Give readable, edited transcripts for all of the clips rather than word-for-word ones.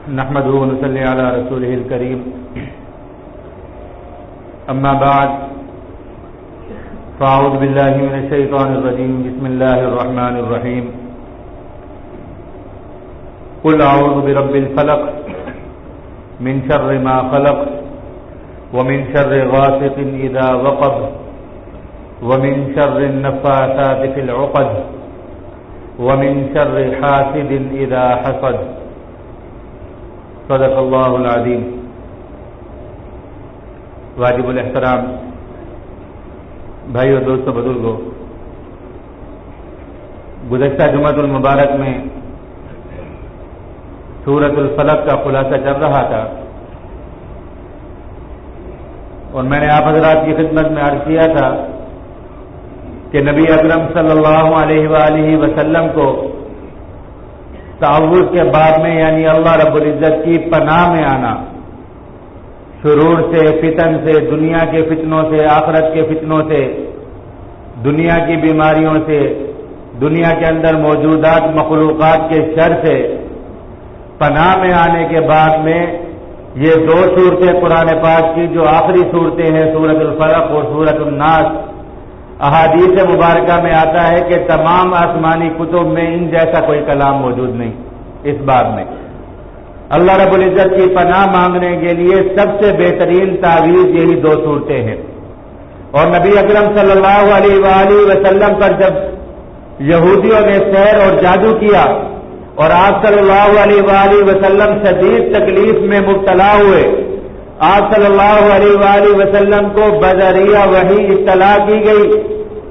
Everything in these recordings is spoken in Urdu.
نحمده ونصلي على رسوله الكريم أما بعد فأعوذ بالله من الشيطان الرجيم بسم الله الرحمن الرحيم قل أعوذ برب الفلق من شر ما خلق ومن شر غاسق إذا وقب ومن شر النفاثات في العقد ومن شر حاسد إذا حسد صدق اللہ العظیم۔ واجب الاحترام بھائیو، دوستو، بزرگوں، گزشتہ جمعۃ المبارک میں سورۃ الفلق کا خلاصہ چل رہا تھا اور میں نے آپ حضرات کی خدمت میں عرض کیا تھا کہ نبی اکرم صلی اللہ علیہ وآلہ وسلم کو تعوذ کے باب میں یعنی اللہ رب العزت کی پناہ میں آنا، شرور سے، فتن سے، دنیا کے فتنوں سے، آخرت کے فتنوں سے، دنیا کی بیماریوں سے، دنیا کے اندر موجودات مخلوقات کے شر سے پناہ میں آنے کے بعد میں یہ دو صورتیں قرآن پاک کی جو آخری صورتیں ہیں، سورۃ الفلق اور سورۃ الناس، احادیث مبارکہ میں آتا ہے کہ تمام آسمانی کتب میں ان جیسا کوئی کلام موجود نہیں۔ اس باب میں اللہ رب العزت کی پناہ مانگنے کے لیے سب سے بہترین تعویذ یہی دو صورتیں ہیں۔ اور نبی اکرم صلی اللہ علیہ وآلہ وسلم پر جب یہودیوں نے سحر اور جادو کیا اور آپ صلی اللہ علیہ وآلہ وسلم شدید تکلیف میں مبتلا ہوئے، آپ صلی اللہ علیہ وآلہ وسلم کو بذریعہ وحی اطلاع کی گئی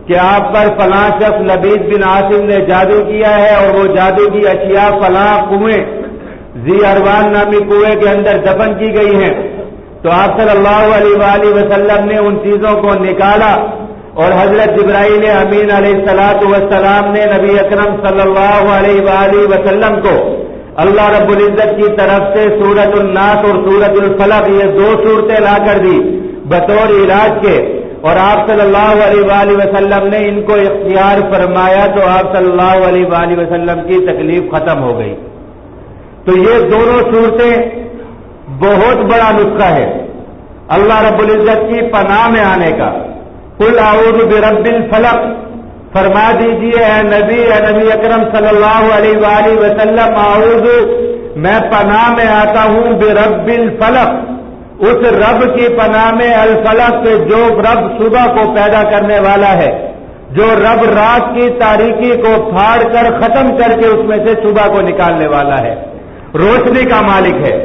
کہ آپ پر فلاں شخص لبید بن عاصم نے جادو کیا ہے اور وہ جادو کی اشیاء فلاں کنویں ذی اروان نامی کنویں کے اندر دفن کی گئی ہیں، تو آپ صلی اللہ علیہ وآلہ وسلم نے ان چیزوں کو نکالا اور حضرت جبرائیل امین علیہ السلام نے نبی اکرم صلی اللہ علیہ وآلہ وسلم کو اللہ رب العزت کی طرف سے سورۃ الناس اور سورۃ الفلق یہ دو صورتیں لا کر دی بطور علاج کے، اور آپ صلی اللہ علیہ وآلہ وسلم نے ان کو اختیار فرمایا تو آپ صلی اللہ علیہ وآلہ وسلم کی تکلیف ختم ہو گئی۔ تو یہ دونوں صورتیں بہت بڑا نسخہ ہے اللہ رب العزت کی پناہ میں آنے کا۔ قل اعوذ برب الفلق، فرما دیجئے اے نبی اکرم صلی اللہ علیہ وآلہ وسلم، اعوذ، میں پناہ میں آتا ہوں برب الفلق، اس رب کی پناہ میں، الفلق سے جو رب صبح کو پیدا کرنے والا ہے، جو رب رات کی تاریکی کو پھاڑ کر ختم کر کے اس میں سے صبح کو نکالنے والا ہے، روشنی کا مالک ہے۔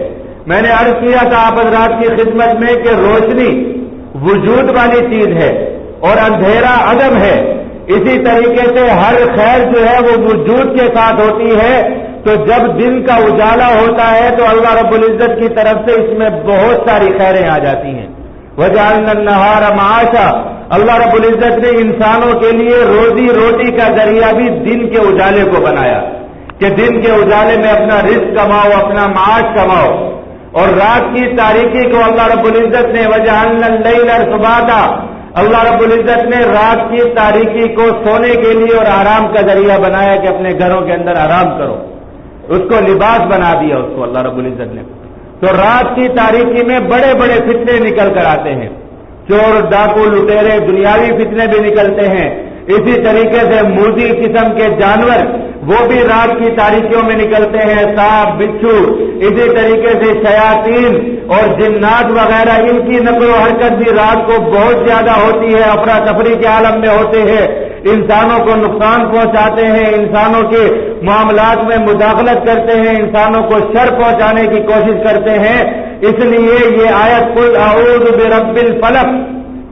میں نے عرض کیا تھا آپ حضرات کی خدمت میں کہ روشنی وجود والی چیز ہے اور اندھیرا عدم ہے، اسی طریقے سے ہر خیر جو ہے وہ وجود کے ساتھ ہوتی ہے۔ تو جب دن کا اجالا ہوتا ہے تو اللہ رب العزت کی طرف سے اس میں بہت ساری خیریں آ جاتی ہیں۔ وَجَعَلْنَا النَّهَارَ مَعَاشًا، اللہ رب العزت نے انسانوں کے لیے روزی روٹی کا ذریعہ بھی دن کے اجالے کو بنایا کہ دن کے اجالے میں اپنا رزق کماؤ، اپنا معاش کماؤ، اور رات کی تاریکی کو اللہ رب العزت نے وَجَعَلْنَا اللَّيْلَ سُبَاتًا، اللہ رب العزت نے رات کی تاریکی کو سونے کے لیے اور آرام کا ذریعہ بنایا کہ اپنے گھروں کے اندر آرام کرو، اس کو لباس بنا دیا اس کو اللہ رب العزت نے۔ تو رات کی تاریکی میں بڑے بڑے فتنے نکل کر آتے ہیں، چور ڈاکو لٹیرے دنیاوی فتنے بھی نکلتے ہیں، اسی طریقے سے موذی قسم کے جانور وہ بھی رات کی تاریکیوں میں نکلتے ہیں، سانپ، بچھو، اسی طریقے سے شیاطین اور جنات وغیرہ، ان کی نقل و حرکت بھی رات کو بہت زیادہ ہوتی ہے، افراتفری کے عالم میں ہوتے ہیں، انسانوں کو نقصان پہنچاتے ہیں، انسانوں کے معاملات میں مداخلت کرتے ہیں، انسانوں کو شر پہنچانے کی کوشش کرتے ہیں۔ اس لیے یہ آیت قل اعوذ برب الفلق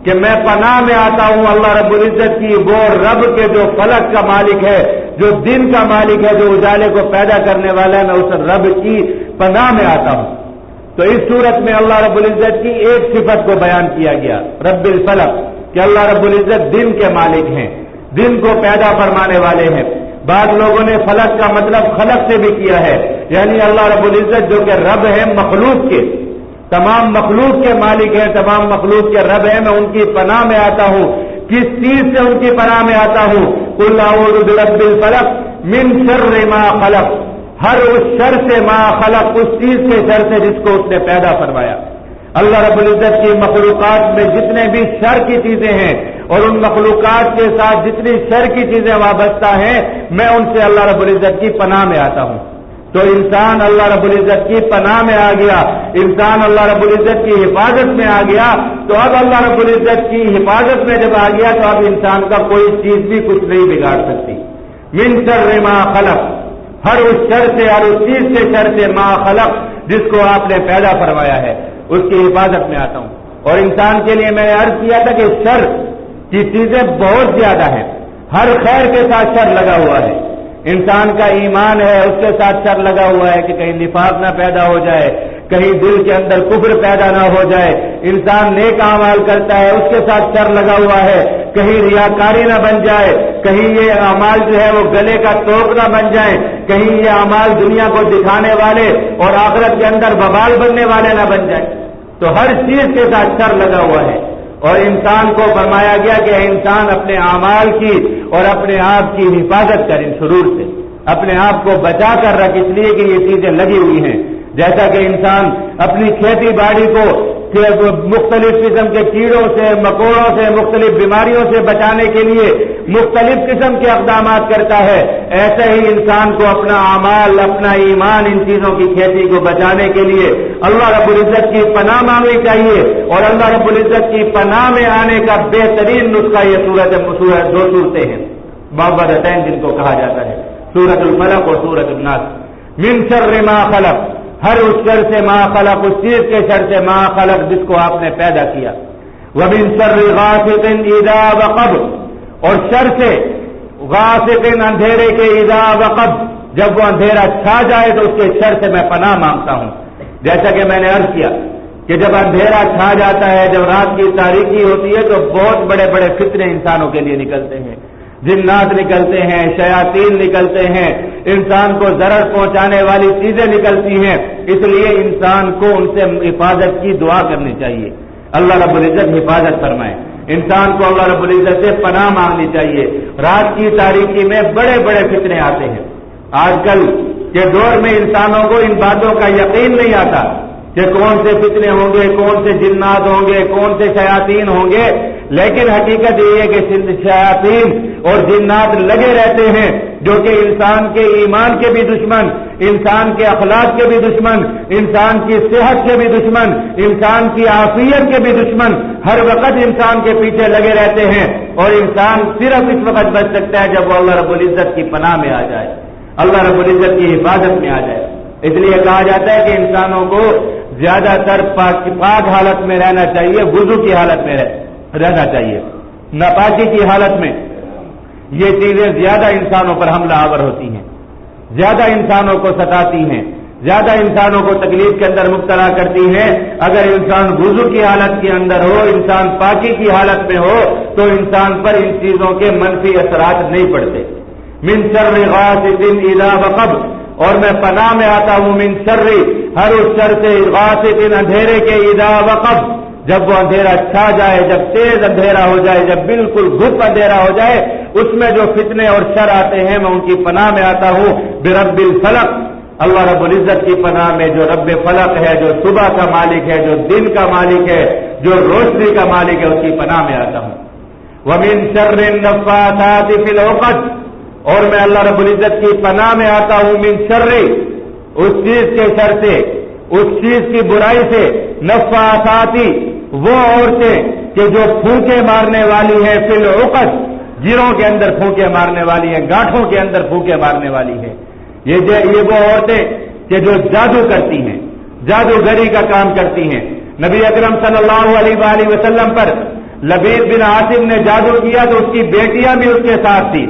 کہ میں پناہ میں آتا ہوں اللہ رب العزت کی، وہ رب کے جو فلک کا مالک ہے، جو دن کا مالک ہے، جو اجالے کو پیدا کرنے والا ہے، میں اس رب کی پناہ میں آتا ہوں۔ تو اس صورت میں اللہ رب العزت کی ایک صفت کو بیان کیا گیا، رب الفلق، کہ اللہ رب العزت دن کے مالک ہیں، دن کو پیدا فرمانے والے ہیں۔ بعض لوگوں نے فلک کا مطلب خلق سے بھی کیا ہے، یعنی اللہ رب العزت جو کہ رب ہے مخلوق کے، تمام مخلوق کے مالک ہیں، تمام مخلوق کے رب ہیں، میں ان کی پناہ میں آتا ہوں۔ کس چیز سے ان کی پناہ میں آتا ہوں؟ قل اعوذ برب الفلق من شر ما خلق، ہر اس شر سے ما خلق، اس چیز کے شر سے جس کو اس نے پیدا فرمایا۔ اللہ رب العزت کی مخلوقات میں جتنے بھی شر کی چیزیں ہیں اور ان مخلوقات کے ساتھ جتنی شر کی چیزیں وابستہ ہیں، میں ان سے اللہ رب العزت کی پناہ میں آتا ہوں۔ تو انسان اللہ رب العزت کی پناہ میں آ گیا، انسان اللہ رب العزت کی حفاظت میں آ گیا، تو اب اللہ رب العزت کی حفاظت میں جب آ گیا تو اب انسان کا کوئی چیز بھی کچھ نہیں بگاڑ سکتی۔ من شر ما خلق، ہر اس شر سے، ہر اس چیز کے شر سے، ما خلق، جس کو آپ نے پیدا فرمایا ہے، اس کی حفاظت میں آتا ہوں۔ اور انسان کے لیے میں نے عرض کیا تھا کہ شر کی چیزیں بہت زیادہ ہیں، ہر خیر کے ساتھ شر لگا ہوا ہے۔ انسان کا ایمان ہے، اس کے ساتھ شر لگا ہوا ہے کہ کہیں نفاق نہ پیدا ہو جائے، کہیں دل کے اندر کفر پیدا نہ ہو جائے۔ انسان نیک اعمال کرتا ہے، اس کے ساتھ شر لگا ہوا ہے، کہیں ریاکاری نہ بن جائے، کہیں یہ اعمال جو ہے وہ گلے کا توق نہ بن جائے، کہیں یہ اعمال دنیا کو دکھانے والے اور آخرت کے اندر وبال بننے والے نہ بن جائے۔ تو ہر چیز کے ساتھ شر لگا ہوا ہے، اور انسان کو فرمایا گیا کہ انسان اپنے اعمال کی اور اپنے آپ کی حفاظت کر، ان شرور سے اپنے آپ کو بچا کر رکھ، اس لیے کہ یہ چیزیں لگی ہوئی ہیں۔ جیسا کہ انسان اپنی کھیتی باڑی کو مختلف قسم کے کیڑوں سے، مکوڑوں سے، مختلف بیماریوں سے بچانے کے لیے مختلف قسم کے اقدامات کرتا ہے، ایسے ہی انسان کو اپنا اعمال، اپنا ایمان، ان چیزوں کی کھیتی کو بچانے کے لیے اللہ رب العزت کی پناہ مانگنی چاہیے۔ اور اللہ رب العزت کی پناہ میں آنے کا بہترین نسخہ یہ دو صورتیں ہیں معوذتین جن کو کہا جاتا ہے، سورۃ الفلق اور سورۃ الناس۔ من شر ما خلق، ہر اس شر سے، ما خلق، اس چیز کے شر سے، ما خلق، جس کو آپ نے پیدا کیا۔ ومن شر غاسق اذا وقب، اور شر سے، غاسق، اندھیرے کے، اذا وقب، جب وہ اندھیرا چھا جائے تو اس کے شر سے میں پناہ مانگتا ہوں۔ جیسا کہ میں نے عرض کیا کہ جب اندھیرا چھا جاتا ہے، جب رات کی تاریکی ہوتی ہے تو بہت بڑے بڑے فتنے انسانوں کے لیے نکلتے ہیں، جنات نکلتے ہیں، شیاطین نکلتے ہیں، انسان کو ضرر پہنچانے والی چیزیں نکلتی ہیں۔ اس لیے انسان کو ان سے حفاظت کی دعا کرنی چاہیے، اللہ رب العزت حفاظت فرمائے۔ انسان کو اللہ رب العزت سے پناہ مانگنی چاہیے۔ رات کی تاریکی میں بڑے بڑے فتنے آتے ہیں۔ آج کل کے دور میں انسانوں کو ان باتوں کا یقین نہیں آتا کہ کون سے فتنے ہوں گے، کون سے جنات ہوں گے، کون سے شیاطین ہوں گے، لیکن حقیقت یہ ہے کہ شیاطین اور جنات لگے رہتے ہیں، جو کہ انسان کے ایمان کے بھی دشمن، انسان کے اخلاق کے بھی دشمن، انسان کی صحت کے بھی دشمن، انسان کی عافیت کے بھی دشمن، ہر وقت انسان کے پیچھے لگے رہتے ہیں۔ اور انسان صرف اس وقت بچ سکتا ہے جب وہ اللہ رب العزت کی پناہ میں آ جائے، اللہ رب العزت کی حفاظت میں آ جائے۔ اس لیے کہا جاتا ہے کہ انسانوں کو زیادہ تر پاک حالت میں رہنا چاہیے، وضو کی حالت میں رہنا چاہیے۔ ناپاکی کی حالت میں یہ چیزیں زیادہ انسانوں پر حملہ آور ہوتی ہیں، زیادہ انسانوں کو ستاتی ہیں، زیادہ انسانوں کو تکلیف کے اندر مبتلا کرتی ہیں۔ اگر انسان وضو کی حالت کے اندر ہو، انسان پاکی کی حالت میں ہو، تو انسان پر ان چیزوں کے منفی اثرات نہیں پڑتے۔ من شر غاسق اذا وقب، اور میں پناہ میں آتا ہوں من شر، ہر اس شر سے، غاسق، اندھیرے کے، اذا وقب، جب وہ اندھیرا چھا جائے، جب تیز اندھیرا ہو جائے، جب بالکل گھپ اندھیرا ہو جائے، اس میں جو فتنے اور شر آتے ہیں میں ان کی پناہ میں آتا ہوں۔ برب الفلق، اللہ رب العزت کی پناہ میں جو رب فلق ہے، جو صبح کا مالک ہے، جو دن کا مالک ہے، جو روشنی کا مالک ہے، اس کی پناہ میں آتا ہوں۔ ومن شر النفاثات فی العقد، اور میں اللہ رب العزت کی پناہ میں آتا ہوں من شر، اس چیز کے شر سے، اس چیز کی برائی سے، نفاثاتی، وہ عورتیں کہ جو پھونکے مارنے والی ہیں، فی العقد، گروں کے اندر پھونکے مارنے والی ہیں، گاٹھوں کے اندر پھونکے مارنے والی ہیں۔ یہ وہ عورتیں کہ جو جادو کرتی ہیں، جادوگری کا کام کرتی ہیں۔ نبی اکرم صلی اللہ علیہ وآلہ وسلم پر لبید بن عاصم نے جادو کیا تو اس کی بیٹیاں بھی اس کے ساتھ تھی۔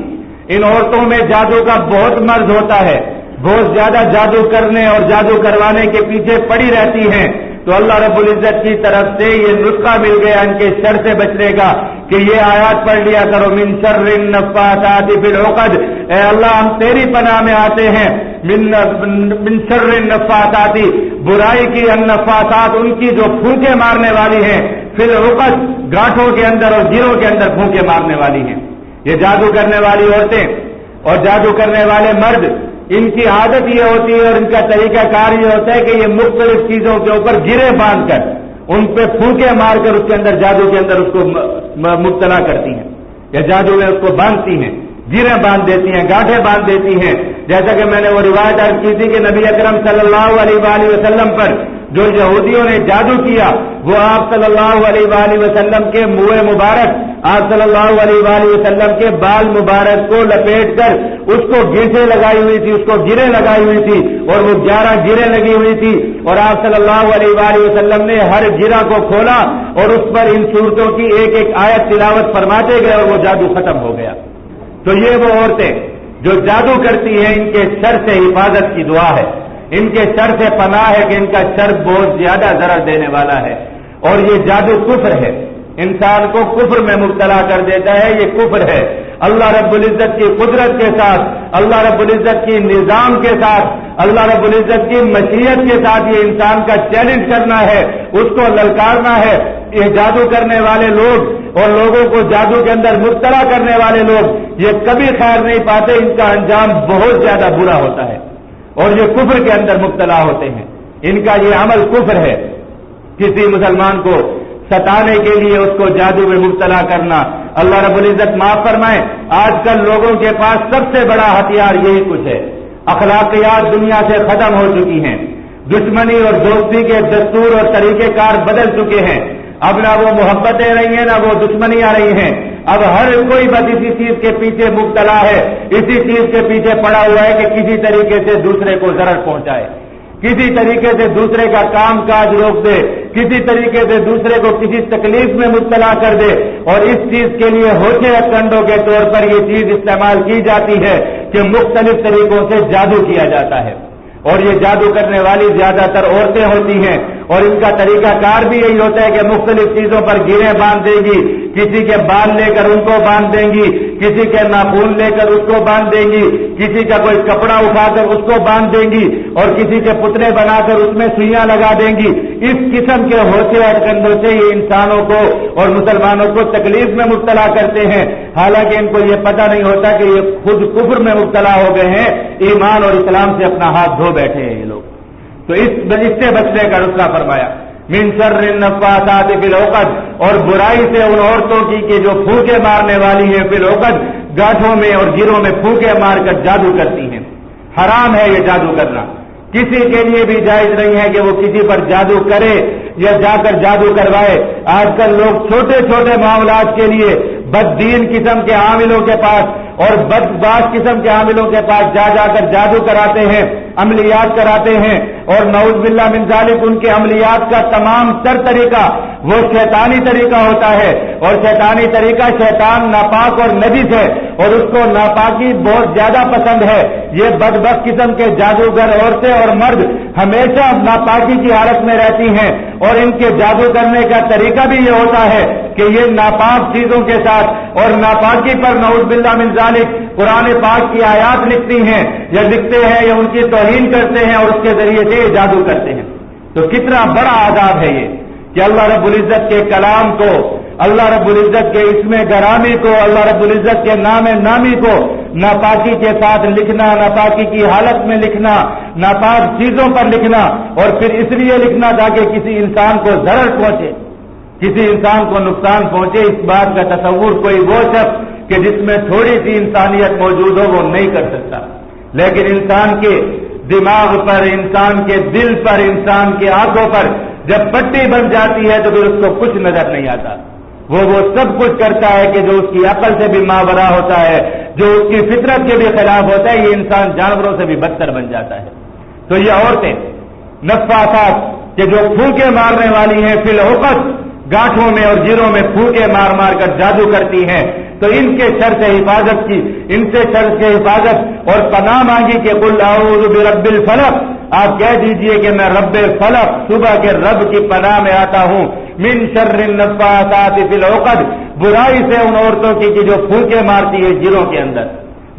ان عورتوں میں جادو کا بہت مرض ہوتا ہے، بہت زیادہ جادو کرنے اور جادو کروانے کے پیچھے پڑی رہتی ہیں۔ تو اللہ رب العزت کی طرف سے یہ نسخہ مل گیا ان کے شر سے بچنے کا کہ یہ آیات پڑھ لیا کرو، من شر النفاثات فی العقد، اے اللہ ہم تیری پناہ میں آتے ہیں، من شر النفاثات، برائی کی، النفاثات، ان کی جو پھونکے مارنے والی ہیں، فی العقد، گاٹھوں کے اندر اور گروں کے اندر پھونکے مارنے والی ہیں۔ یہ جادو کرنے والی عورتیں اور جادو کرنے والے مرد ان کی عادت یہ ہوتی ہے اور ان کا طریقہ کار یہ ہوتا ہے کہ یہ مختلف چیزوں کے اوپر گرے باندھ کر ان پہ پھونکے مار کر اس کے اندر جادو کے اندر اس کو مبتلا کرتی ہیں یا جادو میں اس کو باندھتی ہیں، گرے باندھ دیتی ہیں، گاٹھیں باندھ دیتی ہیں. جیسا کہ میں نے وہ روایت عرض کی تھی کہ نبی اکرم صلی اللہ علیہ وآلہ وسلم پر جو یہودیوں نے جادو کیا وہ آپ صلی اللہ علیہ وآلہ وسلم کے منہ مبارک، آپ صلی اللہ علیہ وآلہ وسلم کے بال مبارک کو لپیٹ کر اس کو گیٹیں لگائی ہوئی تھی، اس کو گرے لگائی ہوئی تھی اور وہ 11 گرے لگی ہوئی تھی اور آپ صلی اللہ علیہ وآلہ وسلم نے ہر گرہ کو کھولا اور اس پر ان صورتوں کی ایک ایک آیت تلاوت فرماتے گئے اور وہ جادو ختم ہو گیا. تو یہ وہ عورتیں جو جادو کرتی ہیں ان کے شر سے حفاظت کی دعا ہے، ان کے شر سے پناہ ہے کہ ان کا شر بہت زیادہ ضرر دینے والا ہے. اور یہ جادو کفر ہے، انسان کو کفر میں مبتلا کر دیتا ہے، یہ کفر ہے. اللہ رب العزت کی قدرت کے ساتھ، اللہ رب العزت کی نظام کے ساتھ، اللہ رب العزت کی مشیت کے ساتھ یہ انسان کا چیلنج کرنا ہے، اس کو للکارنا ہے. یہ جادو کرنے والے لوگ اور لوگوں کو جادو کے اندر مبتلا کرنے والے لوگ یہ کبھی خیر نہیں پاتے، ان کا انجام بہت زیادہ برا ہوتا ہے اور یہ کفر کے اندر مبتلا ہوتے ہیں. ان کا یہ عمل کفر ہے. کسی مسلمان کو ستانے کے لیے اس کو جادو میں مبتلا کرنا، اللہ رب العزت معاف فرمائے، آج کل لوگوں کے پاس سب سے بڑا ہتھیار یہی کچھ ہے. اخلاقیات دنیا سے ختم ہو چکی ہیں، دشمنی اور دوستی کے دستور اور طریقہ کار بدل چکے ہیں. اب نہ وہ محبتیں رہی ہیں نہ وہ دشمنیاں رہی ہیں. اب ہر کوئی بس اسی چیز کے پیچھے مبتلا ہے، اسی چیز کے پیچھے پڑا ہوا ہے کہ کسی طریقے سے دوسرے کو ضرر پہنچائے، کسی طریقے سے دوسرے کا کام کاج روک دے، کسی طریقے سے دوسرے کو کسی تکلیف میں مبتلا کر دے. اور اس چیز کے لیے ہوشے کنڈوں کے طور پر یہ چیز استعمال کی جاتی ہے کہ مختلف طریقوں سے جادو کیا جاتا ہے. اور یہ جادو کرنے والی زیادہ تر عورتیں ہوتی ہیں اور ان کا طریقہ کار بھی یہی ہوتا ہے کہ مختلف چیزوں پر گریں باندھ دیں گی، کسی کے بال لے کر ان کو باندھ دیں گی، کسی کے ناخون لے کر اس کو باندھ دیں گی، کسی کا کوئی کپڑا اٹھا کر اس کو باندھ دیں گی اور کسی کے پتلے بنا کر اس میں سوئیاں لگا دیں گی. اس قسم کے ہوشے کنڈوں سے یہ انسانوں کو اور مسلمانوں کو تکلیف میں مبتلا کرتے ہیں، حالانکہ ان کو یہ پتہ نہیں ہوتا کہ یہ خود کفر میں مبتلا ہو گئے ہیں، ایمان اور اسلام سے اپنا ہاتھ دھو بیٹھے ہیں یہ لوگ. تو اس سے بچنے کا نسخہ فرمایا، من شر النفاثات فی العقد، اور برائی سے ان عورتوں کی کہ جو پھونکے مارنے والی ہیں، فی العقد گاٹھوں میں اور گروں میں پھونکے مار کر جادو کرتی ہیں. حرام ہے یہ جادو کرنا، کسی کے لیے بھی جائز نہیں ہے کہ وہ کسی پر جادو کرے یا جا کر جادو کروائے. آج کل لوگ چھوٹے چھوٹے معاملات کے لیے بددین قسم کے عاملوں کے پاس اور بدباش قسم کے عاملوں کے پاس جا کر جادو کراتے ہیں، عملیات کراتے ہیں، اور نعوذ باللہ من ذالک ان کے عملیات کا تمام تر طریقہ وہ شیطانی طریقہ ہوتا ہے. اور شیطانی طریقہ شیطان ناپاک اور نجس ہے اور اس کو ناپاکی بہت زیادہ پسند ہے. یہ بدبخت قسم کے جادوگر عورتیں اور مرد ہمیشہ ناپاکی کی حالت میں رہتی ہیں اور ان کے جادو کرنے کا طریقہ بھی یہ ہوتا ہے کہ یہ ناپاک چیزوں کے ساتھ اور ناپاکی پر نعوذ باللہ من ذالک قرآن پاک کی آیات لکھتی ہیں یا لکھتے ہیں یا ان کی توہین کرتے ہیں اور اس کے ذریعے سے یہ جادو کرتے ہیں. تو کتنا بڑا عذاب ہے یہ کہ اللہ رب العزت کے کلام کو، اللہ رب العزت کے اسم گرامی کو، اللہ رب العزت کے نام نامی کو ناپاکی کے ساتھ لکھنا، ناپاکی کی حالت میں لکھنا، ناپاک چیزوں پر لکھنا، اور پھر اس لیے لکھنا تاکہ کسی انسان کو ضرر پہنچے، کسی انسان کو نقصان پہنچے. اس بات کا تصور کوئی وہ شخص کہ جس میں تھوڑی سی انسانیت موجود ہو وہ نہیں کر سکتا. لیکن انسان کے دماغ پر، انسان کے دل پر، انسان کے آنکھوں پر جب پٹی بن جاتی ہے تو پھر اس کو کچھ نظر نہیں آتا. وہ سب کچھ کرتا ہے کہ جو اس کی عقل سے بھی ماورا ہوتا ہے، جو اس کی فطرت کے بھی خلاف ہوتا ہے. یہ انسان جانوروں سے بھی بدتر بن جاتا ہے. تو یہ عورتیں نفاثات کہ جو پھونکے مارنے والی ہیں، فی العقد گاٹھوں میں اور گروں میں پھونکے مار مار کر جادو کرتی ہیں، تو ان کے شر سے حفاظت کی، ان سے شر سے حفاظت اور پناہ مانگی کہ قل اعوذ برب الفلق، آپ کہہ دیجئے کہ میں رب فلق، صبح کے رب کی پناہ میں آتا ہوں. من شر النفاثات فی العقد، برائی سے ان عورتوں کی کہ جو پھونکے مارتی ہے گروں کے اندر،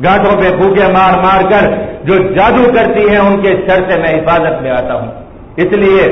گاٹھوں پہ پھونکے مار مار کر جو جادو کرتی ہیں، ان کے شر سے میں حفاظت میں آتا ہوں. اس لیے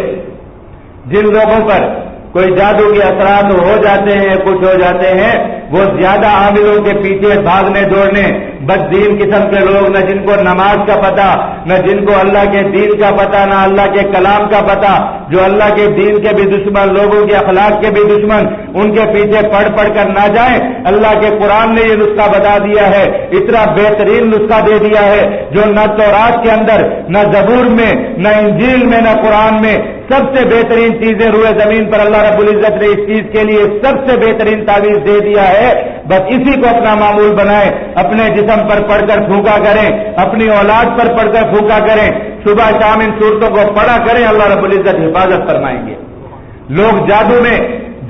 جن لوگوں پر کوئی جادو کے اثرات ہو جاتے ہیں، کچھ ہو جاتے ہیں، وہ زیادہ عاملوں کے پیچھے بھاگنے دوڑنے بد دین قسم کے لوگ، نہ جن کو نماز کا پتہ، نہ جن کو اللہ کے دین کا پتہ، نہ اللہ کے کلام کا پتہ، جو اللہ کے دین کے بھی دشمن، لوگوں کے اخلاق کے بھی دشمن، ان کے پیچھے پڑھ پڑھ کر نہ جائیں۔ اللہ کے قرآن نے یہ نسخہ بتا دیا ہے، اتنا بہترین نسخہ دے دیا ہے جو نہ تورات کے اندر، نہ زبور میں، نہ انجیل میں، نہ قرآن میں، سب سے بہترین چیزیں روئے زمین پر اللہ رب العزت نے اس چیز کے لیے سب سے بہترین تعویذ دے دیا ہے۔ بس اسی کو اپنا معمول بنائیں، اپنے جسم پر پڑھ کر پھونکا کریں، اپنی اولاد پر پڑھ کر پھونکا کریں، صبح شام ان صورتوں کو پڑھا کریں، اللہ رب العزت حفاظت فرمائیں گے۔ لوگ جادو میں،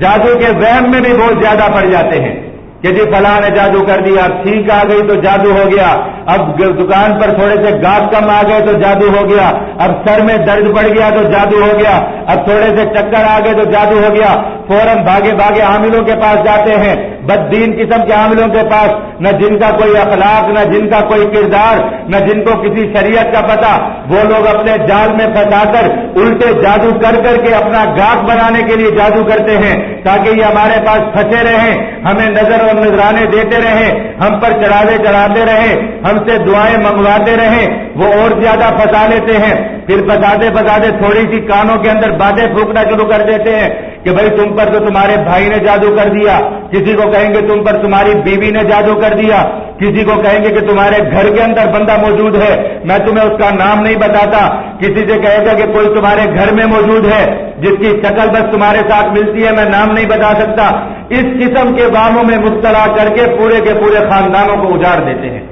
جادو کے وہم میں بھی بہت زیادہ پڑ جاتے ہیں کہ جی فلاں نے جادو کر دیا، اب چھینک آ گئی تو جادو ہو گیا، اب دکان پر تھوڑے سے گاہک کم آ گئے تو جادو ہو گیا، اب سر میں درد بڑھ گیا تو جادو ہو گیا، اب تھوڑے سے چکر آ گئے تو جادو ہو گیا۔ فوراً بھاگے بھاگے عاملوں کے پاس جاتے ہیں، بد دین قسم کے عاملوں کے پاس، نہ جن کا کوئی اخلاق، نہ جن کا کوئی کردار، نہ جن کو کسی شریعت کا پتہ، وہ لوگ اپنے جال میں پھنسا کر الٹے جادو کر کر کے اپنا گاہک بنانے کے لیے جادو کرتے ہیں تاکہ یہ ہمارے پاس پھنسے رہیں، ہمیں نظر اور نذرانے دیتے رہیں، ہم پر چڑھاتے رہیں، ہم سے دعائیں منگواتے رہیں۔ وہ اور زیادہ پھنسا لیتے ہیں، پھر پھنساتے تھوڑی سی کانوں کے اندر باتیں پھونکنا شروع کر دیتے ہیں کہ بھائی تم پر تو تمہارے بھائی نے جادو کر دیا، کسی کو کہیں گے تم پر تمہاری بیوی نے جادو کر دیا، کسی کو کہیں گے کہ تمہارے گھر کے اندر بندہ موجود ہے، میں تمہیں اس کا نام نہیں بتاتا، کسی سے کہے گا کہ کوئی تمہارے گھر میں موجود ہے جس کی شکل بس تمہارے ساتھ ملتی ہے، میں نام نہیں بتا سکتا۔ اس قسم کے وہموں میں مبتلا کر کے پورے کے پورے خاندانوں کو اجاڑ دیتے ہیں،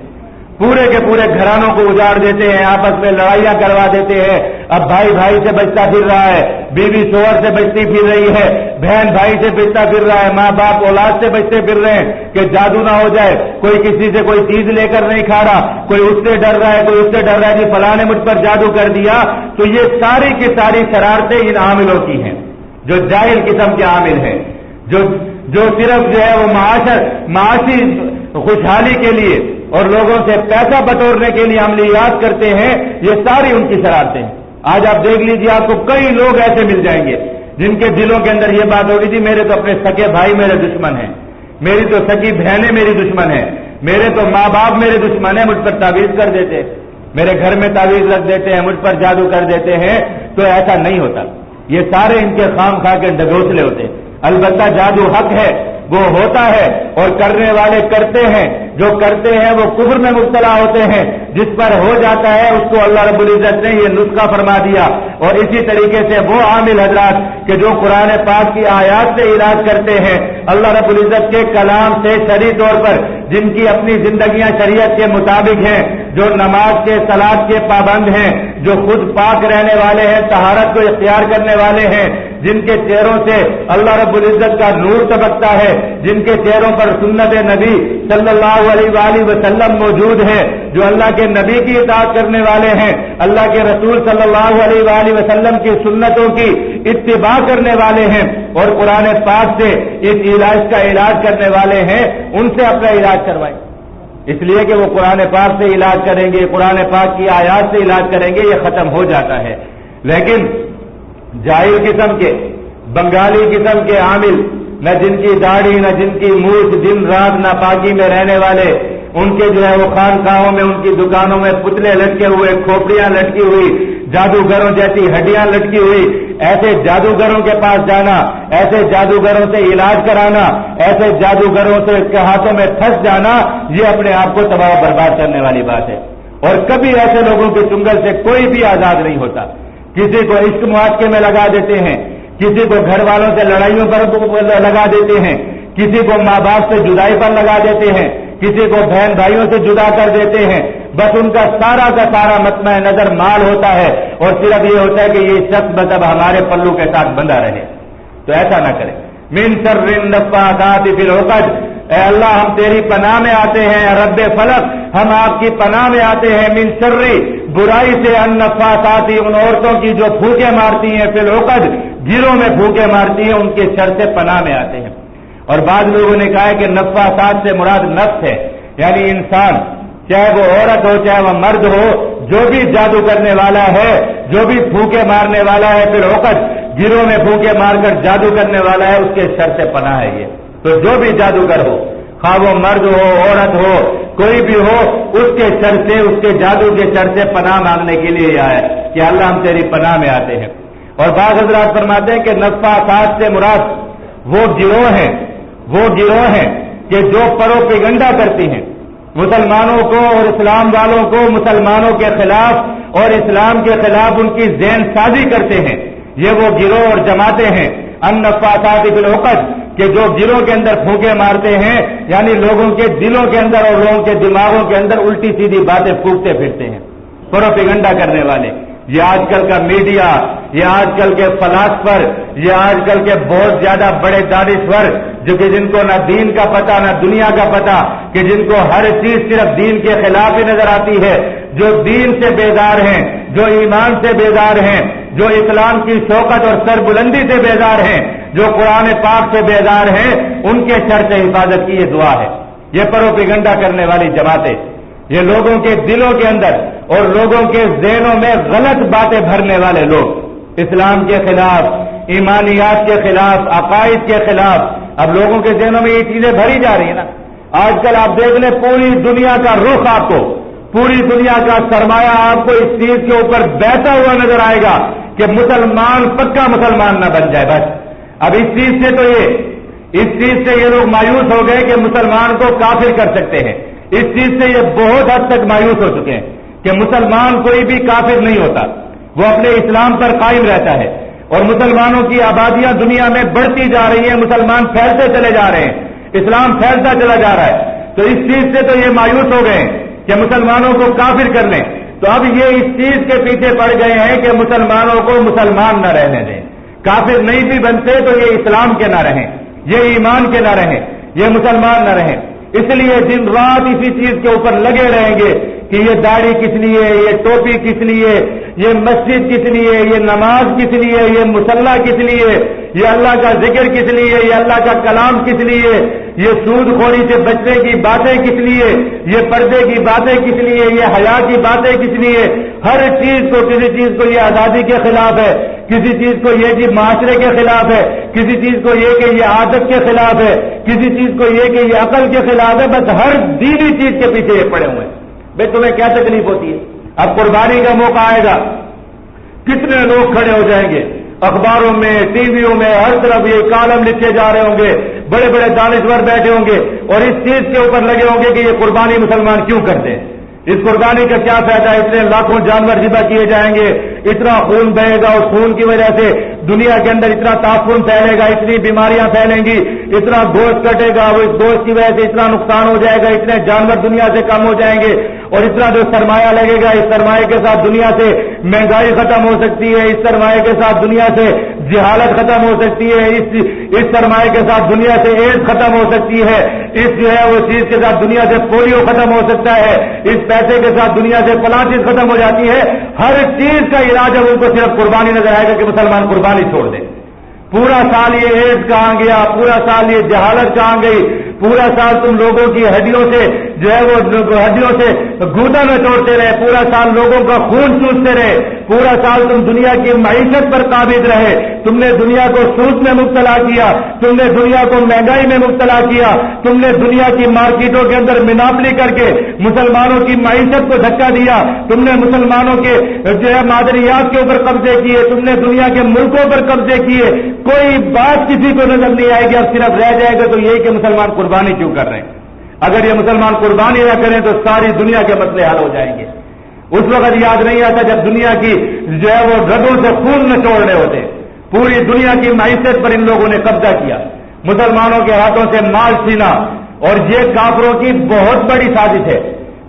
پورے کے پورے گھرانوں کو اجاڑ دیتے ہیں، آپس میں لڑائیاں کروا دیتے ہیں۔ اب بھائی بھائی سے بچتا پھر رہا ہے، بیوی شوہر سے بچتی پھر رہی ہے، بہن بھائی سے بچتا پھر رہا ہے، ماں باپ اولاد سے بچتے پھر رہے ہیں کہ جادو نہ ہو جائے، کوئی کسی سے کوئی چیز لے کر نہیں کھا رہا، کوئی اس سے ڈر رہا ہے، کوئی اس سے ڈر رہا ہے کہ فلاں نے مجھ پر جادو کر دیا۔ تو یہ ساری کی ساری شرارتیں ان عاملوں کی ہیں جو جاہل قسم کے عامل ہیں، جو صرف جو ہے وہ معاشی خوشحالی کے لیے اور لوگوں سے پیسہ بٹورنے کے لیے عملیات کرتے ہیں، یہ ساری ان کی شرارتیں ہیں۔ آج آپ دیکھ لیجیے، آپ کو کئی لوگ ایسے مل جائیں گے جن کے دلوں کے اندر یہ بات ہوگی، جی میرے تو اپنے سکے بھائی میرے دشمن ہیں، میری تو سکی بہنیں میری دشمن ہیں، میرے تو ماں باپ میرے دشمن ہیں، مجھ پر تعویذ کر دیتے، میرے گھر میں تعویذ رکھ دیتے ہیں، مجھ پر جادو کر دیتے ہیں۔ تو ایسا نہیں ہوتا، یہ سارے ان کے خام خواہ کے ڈگوسلے ہوتے ہیں۔ البتہ جادو حق ہے، وہ ہوتا ہے اور کرنے والے کرتے ہیں، جو کرتے ہیں وہ کفر میں مبتلا ہوتے ہیں، جس پر ہو جاتا ہے اس کو اللہ رب العزت نے یہ نسخہ فرما دیا۔ اور اسی طریقے سے وہ عامل حضرات کہ جو قرآن پاک کی آیات سے علاج کرتے ہیں، اللہ رب العزت کے کلام سے شرعی طور پر، جن کی اپنی زندگیاں شریعت کے مطابق ہیں، جو نماز کے صلاۃ کے پابند ہیں، جو خود پاک رہنے والے ہیں، طہارت کو اختیار کرنے والے ہیں، جن کے چہروں سے اللہ رب العزت کا نور تبکتا ہے، جن کے چہروں پر سنت نبی صلی اللہ علیہ وآلہ وسلم موجود ہے، جو اللہ کے نبی کی اطاعت کرنے والے ہیں، اللہ کے رسول صلی اللہ علیہ وآلہ وسلم کی سنتوں کی اتباع کرنے والے ہیں، اور قرآن پاک سے اس علاج کا علاج کرنے والے ہیں، ان سے اپنا علاج کروائیں، اس لیے کہ وہ قرآن پاک سے علاج کریں گے، قرآن پاک کی آیات سے علاج کریں گے، یہ ختم ہو جاتا ہے۔ لیکن جاہل قسم کے، بنگالی قسم کے عامل، نہ جن کی داڑھی نہ جن کی مونچھ، دن رات ناپاکی میں رہنے والے، ان کے جو ہے وہ خانقاہوں میں، ان کی دکانوں میں پتلے لٹکے ہوئے، کھوپڑیاں لٹکی ہوئی، جادوگروں جیسی ہڈیاں لٹکی ہوئی، ایسے جادوگروں کے پاس جانا، ایسے جادوگروں سے علاج کرانا، ایسے جادوگروں سے کے ہاتھوں میں پھنس جانا، یہ اپنے آپ کو تباہ و برباد کرنے والی بات ہے۔ اور کبھی ایسے لوگوں کے چنگل سے کوئی بھی آزاد نہیں ہوتا۔ کسی کو عشق معاشقے میں لگا دیتے ہیں، کسی کو گھر والوں سے لڑائیوں پر لگا دیتے ہیں، کسی کو ماں باپ سے جدائی پر لگا دیتے ہیں، کسی کو بہن بھائیوں سے جدا کر دیتے ہیں۔ بس ان کا سارا کا سارا مطمع نظر مال ہوتا ہے، اور صرف یہ ہوتا ہے کہ یہ شخص مطلب ہمارے پلو کے ساتھ بندھا رہے۔ تو ایسا نہ کریں۔ من شر النفاثات فی العقد، اے اللہ ہم تیری پناہ میں آتے ہیں، رب فلق ہم آپ کی پناہ میں آتے ہیں، من شر برائی سے، النفاثات ان عورتوں کی جو پھونکے مارتی ہیں، فی العقد گروں میں پھونکے مارتی ہیں، ان کے شر سے پناہ میں آتے ہیں۔ اور بعض لوگوں نے کہا ہے کہ نفاثات سے مراد نفس ہے، یعنی انسان، چاہے وہ عورت ہو چاہے وہ مرد ہو، جو بھی جادو کرنے والا ہے، جو بھی پھونکے مارنے والا ہے، پھر عقد گروں میں پھونکے مار کر جادو کرنے والا ہے، اس کے شر سے پناہ ہے یہ۔ تو جو بھی جادوگر ہو، خواہ وہ مرد ہو عورت ہو کوئی بھی ہو، اس کے شر سے اس کے جادو کے شر سے پناہ مانگنے کے لیے آیا کہ اللہ ہم تیری پناہ میں آتے ہیں۔ اور بعض حضرات فرماتے ہیں کہ نفاثات سے مراد وہ گروہ ہیں کہ جو پروپیگنڈا کرتی ہیں مسلمانوں کو اور اسلام والوں کو مسلمانوں کے خلاف اور اسلام کے خلاف ان کی ذہن سازی کرتے ہیں۔ یہ وہ گروہ اور جماعتیں ہیں النفاثات بالعقد کہ جو گروہ کے اندر پھونکے مارتے ہیں، یعنی لوگوں کے دلوں کے اندر اور لوگوں کے دماغوں کے اندر الٹی سیدھی باتیں پھونکتے پھرتے ہیں، پروپیگنڈا کرنے والے۔ یہ آج کل کا میڈیا، یہ آج کل کے فلاسفر، یہ آج کل کے بہت زیادہ بڑے دانشور جو کہ جن کو نہ دین کا پتہ نہ دنیا کا پتہ، کہ جن کو ہر چیز صرف دین کے خلاف ہی نظر آتی ہے، جو دین سے بیدار ہیں، جو ایمان سے بیدار ہیں، جو اسلام کی شوکت اور سربلندی سے بیدار ہیں، جو قرآن پاک سے بیدار ہیں، ان کے شر سے حفاظت کی یہ دعا ہے۔ یہ پروپیگنڈا کرنے والی جماعتیں، یہ لوگوں کے دلوں کے اندر اور لوگوں کے ذہنوں میں غلط باتیں بھرنے والے لوگ، اسلام کے خلاف، ایمانیات کے خلاف، عقائد کے خلاف۔ اب لوگوں کے ذہنوں میں یہ چیزیں بھری جا رہی ہیں نا۔ آج کل آپ دیکھ لیں پوری دنیا کا رخ، آپ کو پوری دنیا کا سرمایہ آپ کو اس چیز کے اوپر بہتا ہوا نظر آئے گا کہ مسلمان پکا مسلمان نہ بن جائے۔ بس اب اس چیز سے یہ لوگ مایوس ہو گئے کہ مسلمان کو کافر کر سکتے ہیں۔ اس چیز سے یہ بہت حد تک مایوس ہو چکے ہیں کہ مسلمان کوئی بھی کافر نہیں ہوتا، وہ اپنے اسلام پر قائم رہتا ہے۔ اور مسلمانوں کی آبادیاں دنیا میں بڑھتی جا رہی ہیں، مسلمان پھیلتے چلے جا رہے ہیں، اسلام پھیلتا چلا جا رہا ہے۔ تو اس چیز سے تو یہ مایوس ہو گئے ہیں کہ مسلمانوں کو کافر کر لیں، تو اب یہ اس چیز کے پیچھے پڑ گئے ہیں کہ مسلمانوں کو مسلمان نہ رہنے دیں، کافر نہیں بھی بنتے تو یہ اسلام کے نہ رہیں، یہ ایمان کے نہ رہیں، یہ مسلمان نہ رہیں۔ اس لیے دن رات اسی چیز کے اوپر لگے رہیں گے کہ یہ داڑھی کس لیے، یہ ٹوپی کس لیے، یہ مسجد کس لیے، یہ نماز کس لیے، یہ مصلی کس لیے، یہ اللہ کا ذکر کس لیے، یہ اللہ کا کلام کس لیے، یہ سود خوری سے بچنے کی باتیں کس لیے، یہ پردے کی باتیں کس لیے، یہ حیا کی باتیں کس لیے۔ ہر چیز کو، کسی چیز کو یہ آزادی کے خلاف ہے، کسی چیز کو یہ کہ معاشرے کے خلاف ہے، کسی چیز کو یہ کہ یہ عادت کے خلاف ہے، کسی چیز کو یہ کہ یہ عقل کے خلاف ہے۔ بس ہر دینی چیز کے پیچھے یہ پڑے ہوئے ہیں۔ بھائی تمہیں کیا تکلیف ہوتی ہے؟ اب قربانی کا موقع آئے گا، کتنے لوگ کھڑے ہو جائیں گے، اخباروں میں، ٹی ویوں میں، ہر طرف یہ کالم لکھے جا رہے ہوں گے، بڑے بڑے دانشور بیٹھے ہوں گے اور اس چیز کے اوپر لگے ہوں گے کہ یہ قربانی مسلمان کیوں کرتے ہیں، اس قربانی کا کیا فائدہ ہے، اتنے لاکھوں جانور ذبح کیے جائیں گے، اتنا خون بہے گا، اس خون کی وجہ سے دنیا کے اندر اتنا تعفن پھیلے گا، اتنی بیماریاں پھیلیں گی، اتنا گوشت کٹے گا، وہ اس گوشت کی وجہ سے اتنا نقصان ہو جائے گا، اتنے جانور دنیا سے کم ہو جائیں گے، اور اتنا جو سرمایہ لگے گا، اس سرمایہ کے ساتھ دنیا سے مہنگائی ختم ہو سکتی ہے، اس سرمایہ کے ساتھ دنیا سے جہالت ختم ہو سکتی ہے، اس سرمایہ کے ساتھ دنیا سے ایڈز ختم ہو سکتی ہے، اس جو ہے وہ چیز کے ساتھ دنیا سے پولیو ختم ہو سکتا ہے، اس پیسے کے ساتھ دنیا سے فلاں چیز ختم ہو جاتی ہے۔ ہر چیز کا علاج اب ان کو صرف قربانی نظر آئے گا کہ مسلمان قربانی چھوڑ دیں۔ پورا سال یہ ایڈز کہاں گیا، پورا سال یہ جہالت کہاں گئی، پورا سال تم لوگوں کی ہڈیوں سے جو ہے وہ ہڈیوں سے گودا میں توڑتے رہے، پورا سال لوگوں کا خون چوستے رہے، پورا سال تم دنیا کی معیشت پر قابض رہے، تم نے دنیا کو سود میں مبتلا کیا، تم نے دنیا کو مہنگائی میں مبتلا کیا، تم نے دنیا کی مارکیٹوں کے اندر مناپلی کر کے مسلمانوں کی معیشت کو دھکا دیا، تم نے مسلمانوں کے جو ہے معدنیات کے اوپر قبضے کیے، تم نے دنیا کے ملکوں پر قبضے کیے، کوئی بات کسی کو نظر نہیں آئے گی، اب صرف رہ جائے گا تو یہی کہ مسلمان قربانی کیوں کر رہے ہیں۔ اگر یہ مسلمان قربانی نہ کریں تو ساری دنیا کے مسئلے حل ہو جائیں گے۔ اس وقت یاد نہیں آتا جب دنیا کی جو ہے وہ رگوں سے خون نچوڑ رہے ہوتے، پوری دنیا کی معیشت پر ان لوگوں نے قبضہ کیا، مسلمانوں کے ہاتھوں سے مال چھینا، اور یہ کافروں کی بہت بڑی سازش ہے۔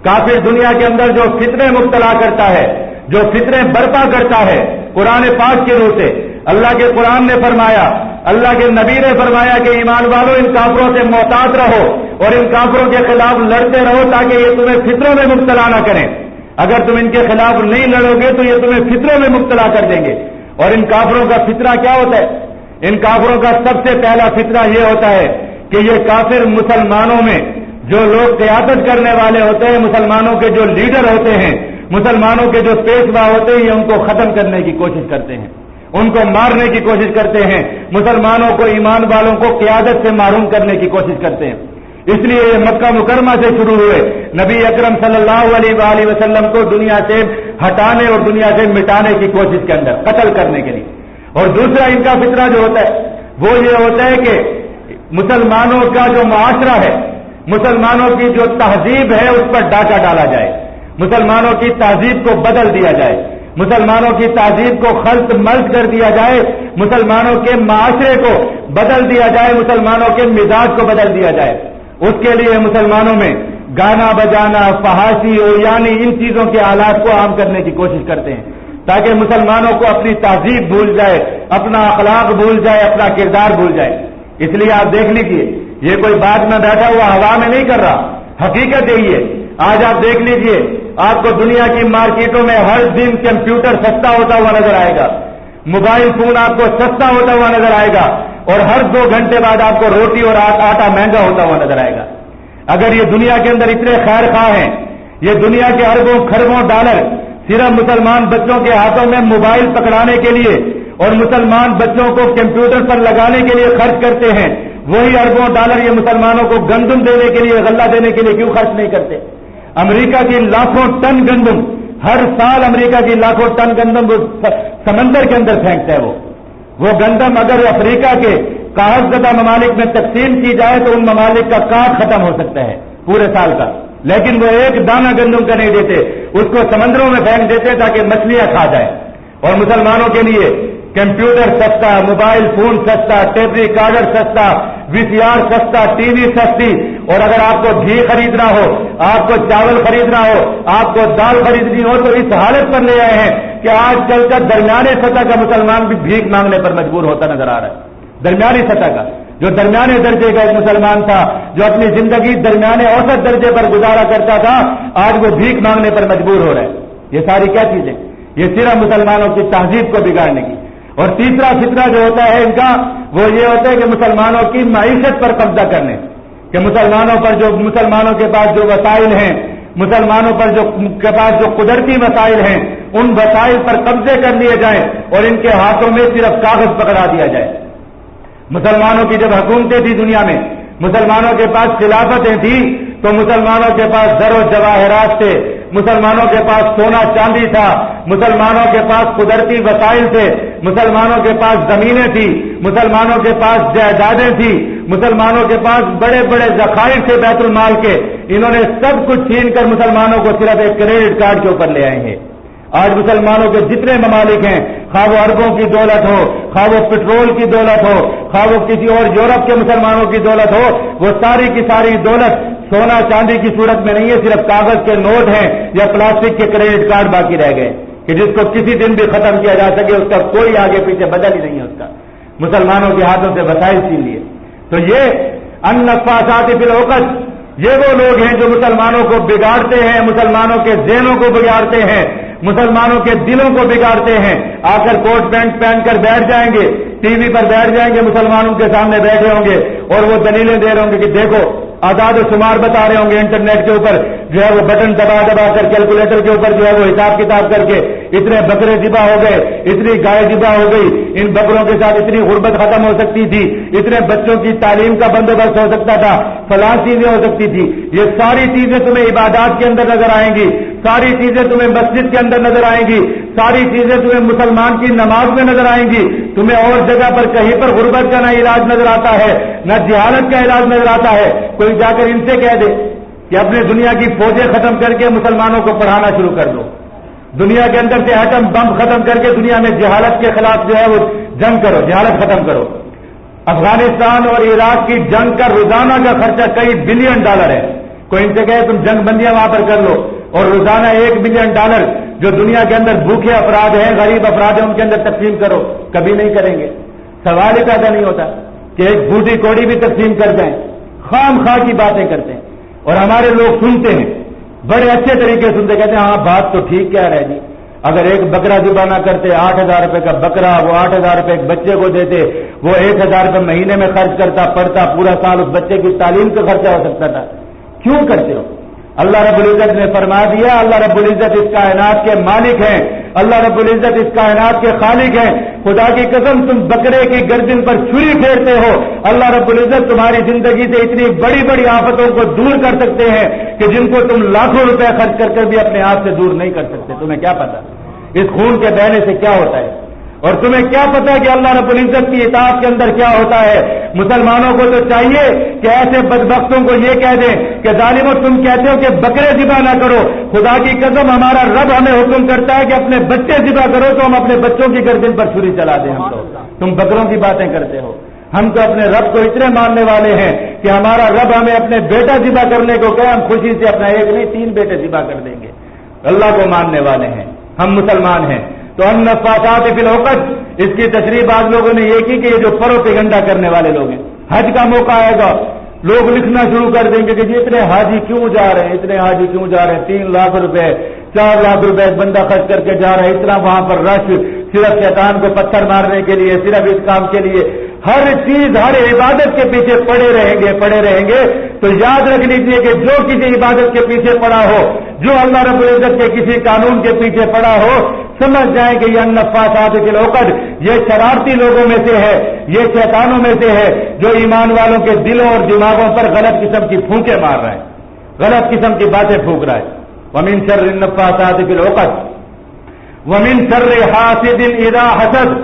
کافر دنیا کے اندر جو فتنے مبتلا کرتا ہے، جو فتنے برپا کرتا ہے، قرآن پاک کے روح سے اللہ کے قرآن نے فرمایا، اللہ کے نبی نے فرمایا کہ ایمان والو ان کافروں سے محتاط رہو اور ان کافروں کے خلاف لڑتے رہو تاکہ یہ تمہیں فتنوں میں مبتلا نہ کریں۔ اگر تم ان کے خلاف نہیں لڑو گے تو یہ تمہیں فتنوں میں مبتلا کر دیں گے۔ اور ان کافروں کا فتنہ کیا ہوتا ہے؟ ان کافروں کا سب سے پہلا فتنہ یہ ہوتا ہے کہ یہ کافر مسلمانوں میں جو لوگ قیادت کرنے والے ہوتے ہیں، مسلمانوں کے جو لیڈر ہوتے ہیں، مسلمانوں کے جو پیشوا ہوتے ہیں، یہ ان کو ختم کرنے کی کوشش کرتے ہیں، ان کو مارنے کی کوشش کرتے ہیں، مسلمانوں کو، ایمان والوں کو قیادت سے محروم کرنے کی کوشش کرتے ہیں۔ اس لیے یہ مکہ مکرمہ سے شروع ہوئے، نبی اکرم صلی اللہ علیہ وآلہ وسلم کو دنیا سے ہٹانے اور دنیا سے مٹانے کی کوشش کے اندر، قتل کرنے کے لیے۔ اور دوسرا ان کا فطرہ جو ہوتا ہے وہ یہ ہوتا ہے کہ مسلمانوں کا جو معاشرہ ہے، مسلمانوں کی جو تہذیب ہے اس پر ڈاکہ ڈالا جائے، مسلمانوں کی تہذیب کو بدل دیا جائے، مسلمانوں کی تہذیب کو خلط ملط کر دیا جائے، مسلمانوں کے معاشرے کو بدل دیا جائے، مسلمانوں کے مزاج کو بدل دیا جائے۔ اس کے لیے مسلمانوں میں گانا بجانا، فحاشی اور یعنی ان چیزوں کے آلات کو عام کرنے کی کوشش کرتے ہیں تاکہ مسلمانوں کو اپنی تہذیب بھول جائے، اپنا اخلاق بھول جائے، اپنا کردار بھول جائے۔ اس لیے آپ دیکھ لیجئے، یہ کوئی بات میں بیٹھا ہوا ہوا میں نہیں کر رہا، حقیقت یہی ہے۔ آج آپ دیکھ لیجئے، آپ کو دنیا کی مارکیٹوں میں ہر دن کمپیوٹر سستا ہوتا ہوا نظر آئے گا، موبائل فون آپ کو سستا ہوتا ہوا نظر آئے گا، اور ہر 2 گھنٹے بعد آپ کو روٹی اور آٹا مہنگا ہوتا ہوا نظر آئے گا۔ اگر یہ دنیا کے اندر اتنے خیر خواہ ہیں، یہ دنیا کے اربوں خربوں ڈالر صرف مسلمان بچوں کے ہاتھوں میں موبائل پکڑانے کے لیے اور مسلمان بچوں کو کمپیوٹر پر لگانے کے لیے خرچ کرتے ہیں، وہی اربوں ڈالر یہ مسلمانوں کو گندم دینے کے لیے، غلہ دینے کے لیے کیوں خرچ نہیں کرتے؟ امریکہ کی لاکھوں ٹن گندم، ہر سال امریکہ کی لاکھوں ٹن گندم وہ سمندر کے اندر پھینکتا ہے۔ وہ گندم اگر افریقہ کے قحط زدہ ممالک میں تقسیم کی جائے تو ان ممالک کا کاٹ ختم ہو سکتا ہے پورے سال کا، لیکن وہ ایک دانہ گندم کا نہیں دیتے، اس کو سمندروں میں پھینک دیتے تاکہ مچھلیاں کھا جائیں۔ اور مسلمانوں کے لیے کمپیوٹر سستا، موبائل فون سستا، ٹیپ ریکارڈر سستا، VCR سستا، ٹی وی سستی، اور اگر آپ کو گھی خریدنا ہو، آپ کو چاول خریدنا ہو، آپ کو دال خریدنی ہو تو اس حالت پر لے آئے ہیں کہ آج کل کا درمیانے سطح کا مسلمان بھی بھیک مانگنے پر مجبور ہوتا نظر آ رہا ہے۔ درمیانی سطح کا جو درمیانے درجے کا ایک مسلمان تھا، جو اپنی زندگی درمیانے اوسط درجے پر گزارا کرتا تھا، آج وہ بھیک مانگنے پر مجبور ہو رہا ہے۔ یہ ساری کیا چیزیں؟ یہ صرف مسلمانوں کی تہذیب کو بگاڑنے کی۔ اور تیسرا فتنہ جو ہوتا ہے ان کا وہ یہ ہوتا ہے کہ مسلمانوں کی معیشت پر قبضہ کرنے، کہ مسلمانوں کے پاس جو وسائل ہیں، مسلمانوں پر کے پاس جو قدرتی وسائل ہیں، ان وسائل پر قبضے کر لیے جائیں اور ان کے ہاتھوں میں صرف کاغذ پکڑا دیا جائے۔ مسلمانوں کی جب حکومتیں تھی دنیا میں، مسلمانوں کے پاس خلافتیں تھی تو مسلمانوں کے پاس زر و جواہرات تھے، مسلمانوں کے پاس سونا چاندی تھا، مسلمانوں کے پاس قدرتی وسائل تھے، مسلمانوں کے پاس زمینیں تھی، مسلمانوں کے پاس جائیدادیں تھی، مسلمانوں کے پاس بڑے بڑے ذخائر تھے بیت المال کے۔ انہوں نے سب کچھ چھین کر مسلمانوں کو صرف ایک کریڈٹ کارڈ کے اوپر لے آئے ہیں۔ آج مسلمانوں کے جتنے ممالک ہیں، خواہ وہ عربوں کی دولت ہو، خواہ وہ پٹرول کی دولت ہو، خواہ وہ کسی اور یورپ کے مسلمانوں کی دولت ہو، وہ ساری کی ساری دولت سونا چاندی کی صورت میں نہیں ہے، صرف کاغذ کے نوٹ ہیں یا پلاسٹک کے کریڈٹ کارڈ باقی رہ گئے کہ جس کو کسی دن بھی ختم کیا جا سکے، اس کا کوئی آگے پیچھے بدل ہی نہیں ہے اس کا۔ مسلمانوں کے ہاتھوں سے وسائل چھین لیے۔ تو یہ النفاثات فی العقد، یہ وہ لوگ ہیں جو مسلمانوں کو بگاڑتے ہیں، مسلمانوں کے ذہنوں کو بگاڑتے ہیں، مسلمانوں کے دلوں کو بگاڑتے ہیں۔ آ کر کوٹ پینٹ پہن کر بیٹھ جائیں گے، ٹی وی پر بیٹھ جائیں گے، مسلمانوں کے سامنے بیٹھے ہوں گے اور وہ دلیلیں دے رہے ہوں گے کہ دیکھو، اعداد و شمار بتا رہے ہوں گے انٹرنیٹ کے اوپر، جو ہے وہ بٹن دبا دبا کر کیلکولیٹر کے اوپر جو ہے وہ حساب کتاب کر کے اتنے بکرے ذبح ہو گئے، اتنی گائے ذبح ہو گئی، ان بکروں کے ساتھ اتنی غربت ختم ہو سکتی تھی، اتنے بچوں کی تعلیم کا بندوبست ہو سکتا تھا، فلاں چیزیں ہو سکتی تھی۔ یہ ساری چیزیں تمہیں عبادات کے اندر نظر آئیں گی، ساری چیزیں تمہیں مسجد کے اندر نظر آئیں گی، ساری چیزیں تمہیں مسلمان کی نماز میں نظر آئیں گی۔ تمہیں اور جگہ پر کہیں پر غربت کا نہ علاج نظر آتا ہے، نہ جہالت کا علاج نظر آتا ہے۔ کوئی جا کر ان سے کہہ دے کہ اپنے دنیا کی فوجیں ختم کر کے مسلمانوں کو پڑھانا شروع کر دو، دنیا کے اندر سے ایٹم بم ختم کر کے دنیا میں جہالت کے خلاف جو ہے وہ جنگ کرو، جہالت ختم کرو۔ افغانستان اور عراق کی جنگ کا روزانہ کا خرچہ کئی بلین ڈالر ہے۔ کوئی ان سے کہے تم جنگ بندیاں وہاں پر کر لو اور روزانہ $1 بلین جو دنیا کے اندر بھوکے افراد ہیں، غریب افراد ہیں، ان کے اندر تقسیم کرو، کبھی نہیں کریں گے۔ سوال ہی پیدا نہیں ہوتا کہ ایک بوٹی کوڑی بھی تقسیم کر دیں، خام خواہ کی باتیں کرتے ہیں اور ہمارے لوگ سنتے ہیں، بڑے اچھے طریقے سنتے، کہتے ہیں ہاں بات تو ٹھیک کہہ رہے جی، اگر ایک بکرا ذبح نہ کرتے 8,000 روپے کا بکرا، وہ 8,000 روپے ایک بچے کو دیتے، وہ 1,000 روپے مہینے میں خرچ کرتا، پڑھتا، پورا سال اس بچے کی تعلیم کا خرچہ ہو سکتا تھا۔ کیوں کرتے ہو؟ اللہ رب العزت نے فرما دیا، اللہ رب العزت اس کائنات کے مالک ہیں، اللہ رب العزت اس کائنات کے خالق ہیں. خدا کی قسم تم بکرے کی گردن پر چھری پھیرتے ہو. اللہ رب العزت تمہاری زندگی سے اتنی بڑی بڑی آفتوں کو دور کر سکتے ہیں کہ جن کو تم لاکھوں روپے خرچ کر بھی اپنے آپ سے دور نہیں کر سکتے. تمہیں کیا پتا اس خون کے بہنے سے کیا ہوتا ہے, اور تمہیں کیا پتا کہ اللہ رب العزت کی اطاعت کے اندر کیا ہوتا ہے. مسلمانوں کو تو چاہیے کہ ایسے بدبختوں کو یہ کہہ دیں کہ ظالموں تم کہتے ہو کہ بکرے ذبح نہ کرو, خدا کی قسم ہمارا رب ہمیں حکم کرتا ہے کہ اپنے بچے ذبح کرو, تو ہم اپنے بچوں کی گردن پر چھری چلا دیں. ہم تو تم بکروں کی باتیں کرتے ہو. ہم تو اپنے رب کو اتنے ماننے والے ہیں کہ ہمارا رب ہمیں اپنے بیٹا ذبح کرنے کو کہے, ہم خوشی سے اپنا ایک نہیں 3 بیٹے ذبح کر دیں گے. اللہ کو ماننے والے ہیں, ہم مسلمان ہیں. تو النفاثات فی العقد, اس کی تشریح بعض لوگوں نے یہ کی کہ یہ جو پروپیگنڈا کرنے والے لوگ ہیں, حج کا موقع آئے گا لوگ لکھنا شروع کر دیں گے کہ جی اتنے حاجی کیوں جا رہے ہیں, اتنے حاجی کیوں جا رہے ہیں, 3 لاکھ روپے 4 لاکھ روپے ایک بندہ خرچ کر کے جا رہا ہے, اتنا وہاں پر رش صرف شیطان کو پتھر مارنے کے لیے, صرف اس کام کے لیے. ہر چیز ہر عبادت کے پیچھے پڑے رہیں گے. تو یاد رکھ لیجیے کہ جو کسی عبادت کے پیچھے پڑا ہو, جو اللہ رب العزت کے کسی قانون کے پیچھے پڑا ہو, سمجھ جائیں کہ یہ النفاثات فی العقد, یہ شرارتی لوگوں میں سے ہے, یہ شیطانوں میں سے ہے جو ایمان والوں کے دلوں اور دماغوں پر غلط قسم کی پھونکے مار رہا ہے, غلط قسم کی باتیں پھونک رہا ہے. ومن شر النفاثات فی العقد ومن شر حاسد اذا حسد.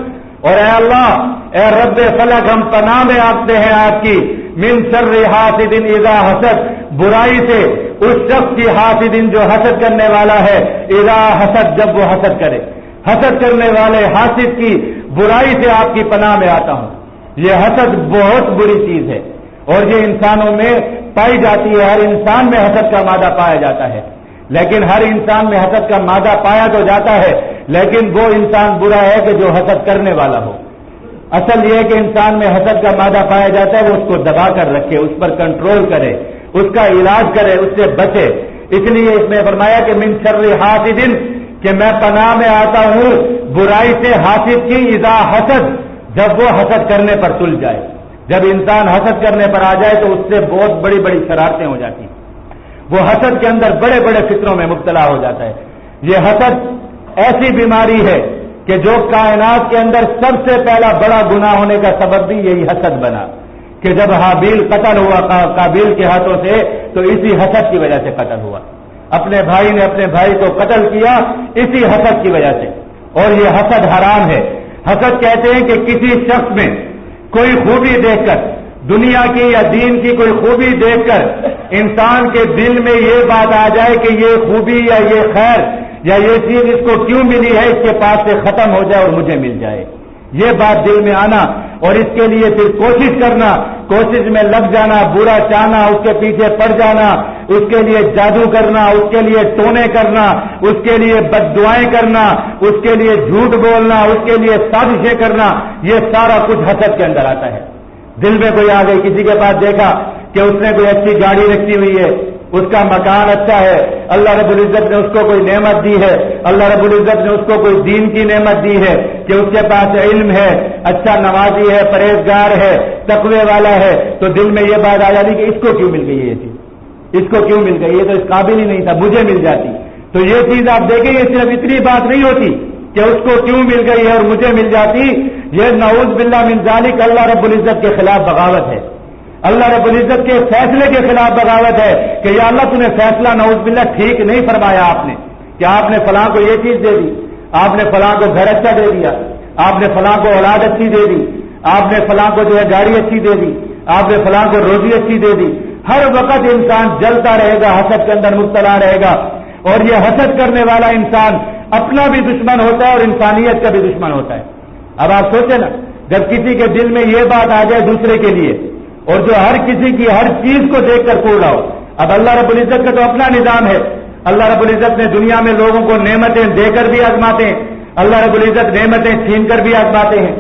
اور اے اللہ, اے رب فلک, ہم پناہ میں آتے ہیں آپ کی, من شر حاسد اذا حسد, برائی سے اس شخص کی, حاسد جو حسد کرنے والا ہے, اذا حسد, جب وہ حسد کرے. حسد کرنے والے حاسد کی برائی سے آپ کی پناہ میں آتا ہوں. یہ حسد بہت بری چیز ہے اور یہ انسانوں میں پائی جاتی ہے. ہر انسان میں حسد کا مادہ پایا جاتا ہے, لیکن ہر انسان میں حسد کا مادہ پایا تو جاتا ہے, لیکن وہ انسان برا ہے کہ جو حسد کرنے والا ہو. اصل یہ ہے کہ انسان میں حسد کا مادہ پایا جاتا ہے, وہ اس کو دبا کر رکھے, اس پر کنٹرول کرے, اس کا علاج کرے, اس سے بچے. اس لیے اس میں فرمایا کہ من شر حاسد, کہ میں پناہ میں آتا ہوں برائی سے حاسد کی, اذا حسد, جب وہ حسد کرنے پر تل جائے. جب انسان حسد کرنے پر آ جائے تو اس سے بہت بڑی بڑی شرارتیں ہو جاتی ہیں, وہ حسد کے اندر بڑے بڑے فطروں میں مبتلا ہو جاتا ہے. یہ حسد ایسی بیماری ہے کہ جو کائنات کے اندر سب سے پہلا بڑا گناہ ہونے کا سبب بھی یہی حسد بنا, کہ جب حابیل قتل ہوا قابیل کے ہاتھوں سے تو اسی حسد کی وجہ سے قتل ہوا. اپنے بھائی نے اپنے بھائی کو قتل کیا اسی حسد کی وجہ سے. اور یہ حسد حرام ہے. حسد کہتے ہیں کہ کسی شخص میں کوئی خوبی دیکھ کر, دنیا کی یا دین کی کوئی خوبی دیکھ کر انسان کے دل میں یہ بات آ جائے کہ یہ خوبی یا یہ خیر یا یہ چیز اس کو کیوں ملی ہے, اس کے پاس سے ختم ہو جائے اور مجھے مل جائے. یہ بات دل میں آنا اور اس کے لیے پھر کوشش کرنا, کوشش میں لگ جانا, برا چاہنا, اس کے پیچھے پڑ جانا, اس کے لیے جادو کرنا, اس کے لیے ٹونے کرنا, اس کے لیے بد دعائیں کرنا, اس کے لیے جھوٹ بولنا, اس کے لیے سازشیں کرنا, یہ سارا کچھ حسد کے اندر آتا ہے. دل میں کوئی آ گئی, کسی کے پاس دیکھا کہ اس نے کوئی اچھی گاڑی رکھی ہوئی ہے, اس کا مکان اچھا ہے, اللہ رب العزت نے اس کو کوئی نعمت دی ہے, اللہ رب العزت نے اس کو کوئی دین کی نعمت دی ہے کہ اس کے پاس علم ہے, اچھا نمازی ہے, پرہیزگار ہے, تقوی والا ہے, تو دل میں یہ بات آ جاتی کہ اس کو کیوں مل گئی یہ چیز, اس کو کیوں مل گئی, یہ تو اس قابل ہی نہیں تھا, مجھے مل جاتی. تو یہ چیز آپ دیکھیں, یہ صرف اتنی بات نہیں ہوتی کہ اس کو کیوں مل گئی ہے اور مجھے مل جاتی, یہ نعوذ باللہ من ذالک اللہ رب العزت کے خلاف بغاوت ہے, اللہ رب العزت کے فیصلے کے خلاف بغاوت ہے کہ یا اللہ تو نے فیصلہ نعوذ باللہ ٹھیک نہیں فرمایا آپ نے, کہ آپ نے فلاں کو یہ چیز دے دی, آپ نے فلاں کو گھر اچھا دے دیا, آپ نے فلاں کو اولاد اچھی دے دی, آپ نے فلاں کو جو ہے گاڑی اچھی دے دی, آپ نے فلاں کو روزی اچھی دے دی. ہر وقت انسان جلتا رہے گا, حسد کے اندر مبتلا رہے گا, اور یہ حسد کرنے والا انسان اپنا بھی دشمن ہوتا ہے اور انسانیت کا بھی دشمن ہوتا ہے. اب آپ سوچیں نا, جب کسی کے دل میں یہ بات آ جائے دوسرے کے لیے, اور جو ہر کسی کی ہر چیز کو دیکھ کر پھول رہا ہو. اب اللہ رب العزت کا تو اپنا نظام ہے, اللہ رب العزت نے دنیا میں لوگوں کو نعمتیں دے کر بھی آزماتے ہیں, اللہ رب العزت نعمتیں چھین کر بھی آزماتے ہیں.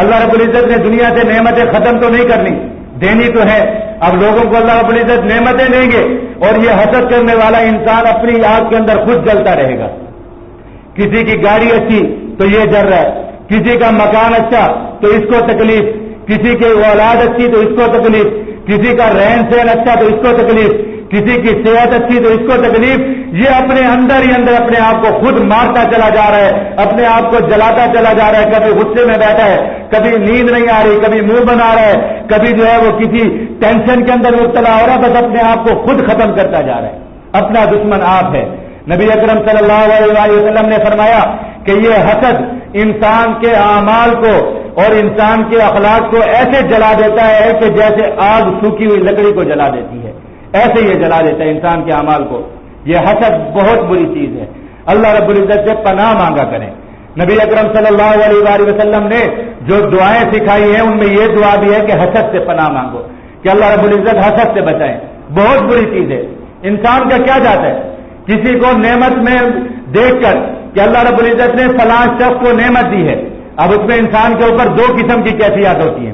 اللہ رب العزت نے دنیا سے نعمتیں ختم تو نہیں کرنی, دینی تو ہے. اب لوگوں کو اللہ رب العزت نعمتیں دیں گے اور یہ حسد کرنے والا انسان اپنی آگ کے اندر خود جلتا رہے گا. کسی کی گاڑی اچھی تو یہ جل رہا ہے, کسی کا مکان اچھا تو اس کو تکلیف, کسی کی اولاد اچھی تو اس کو تکلیف, کسی کا رہن سہن اچھا تو اس کو تکلیف, کسی کی صحت اچھی تو اس کو تکلیف، یہ اپنے اندر ہی اندر اپنے آپ کو خود مارتا چلا جا رہا ہے، اپنے آپ کو جلاتا چلا جا رہا ہے، کبھی غصے میں بیٹھا ہے، کبھی نیند نہیں آ رہی، کبھی منہ بنا رہا ہے، کبھی جو ہے وہ کسی ٹینشن کے اندر مبتلا ہو رہا ہے، بس اپنے آپ کو خود ختم کرتا جا رہا ہے، اپنا دشمن آپ ہے۔ نبی اکرم صلی اللہ علیہ وسلم نے فرمایا کہ یہ حسد انسان کے اعمال کو اور انسان کے اخلاق کو ایسے جلا دیتا ہے کہ جیسے آگ سوکھی ہوئی لکڑی کو جلا دیتی ہے، ایسے یہ جلا دیتا ہے انسان کے اعمال کو۔ یہ حسد بہت بری چیز ہے، اللہ رب العزت سے پناہ مانگا کریں۔ نبی اکرم صلی اللہ علیہ وسلم نے جو دعائیں سکھائی ہیں ان میں یہ دعا بھی ہے کہ حسد سے پناہ مانگو، کہ اللہ رب العزت حسد سے بچائیں۔ بہت بری چیز ہے، انسان کا کیا جاتا ہے کسی کو نعمت میں دیکھ کر کہ اللہ رب العزت نے فلاں شخص کو نعمت دی ہے، اب اس میں انسان کے اوپر دو قسم کی کیفیت ہوتی ہیں۔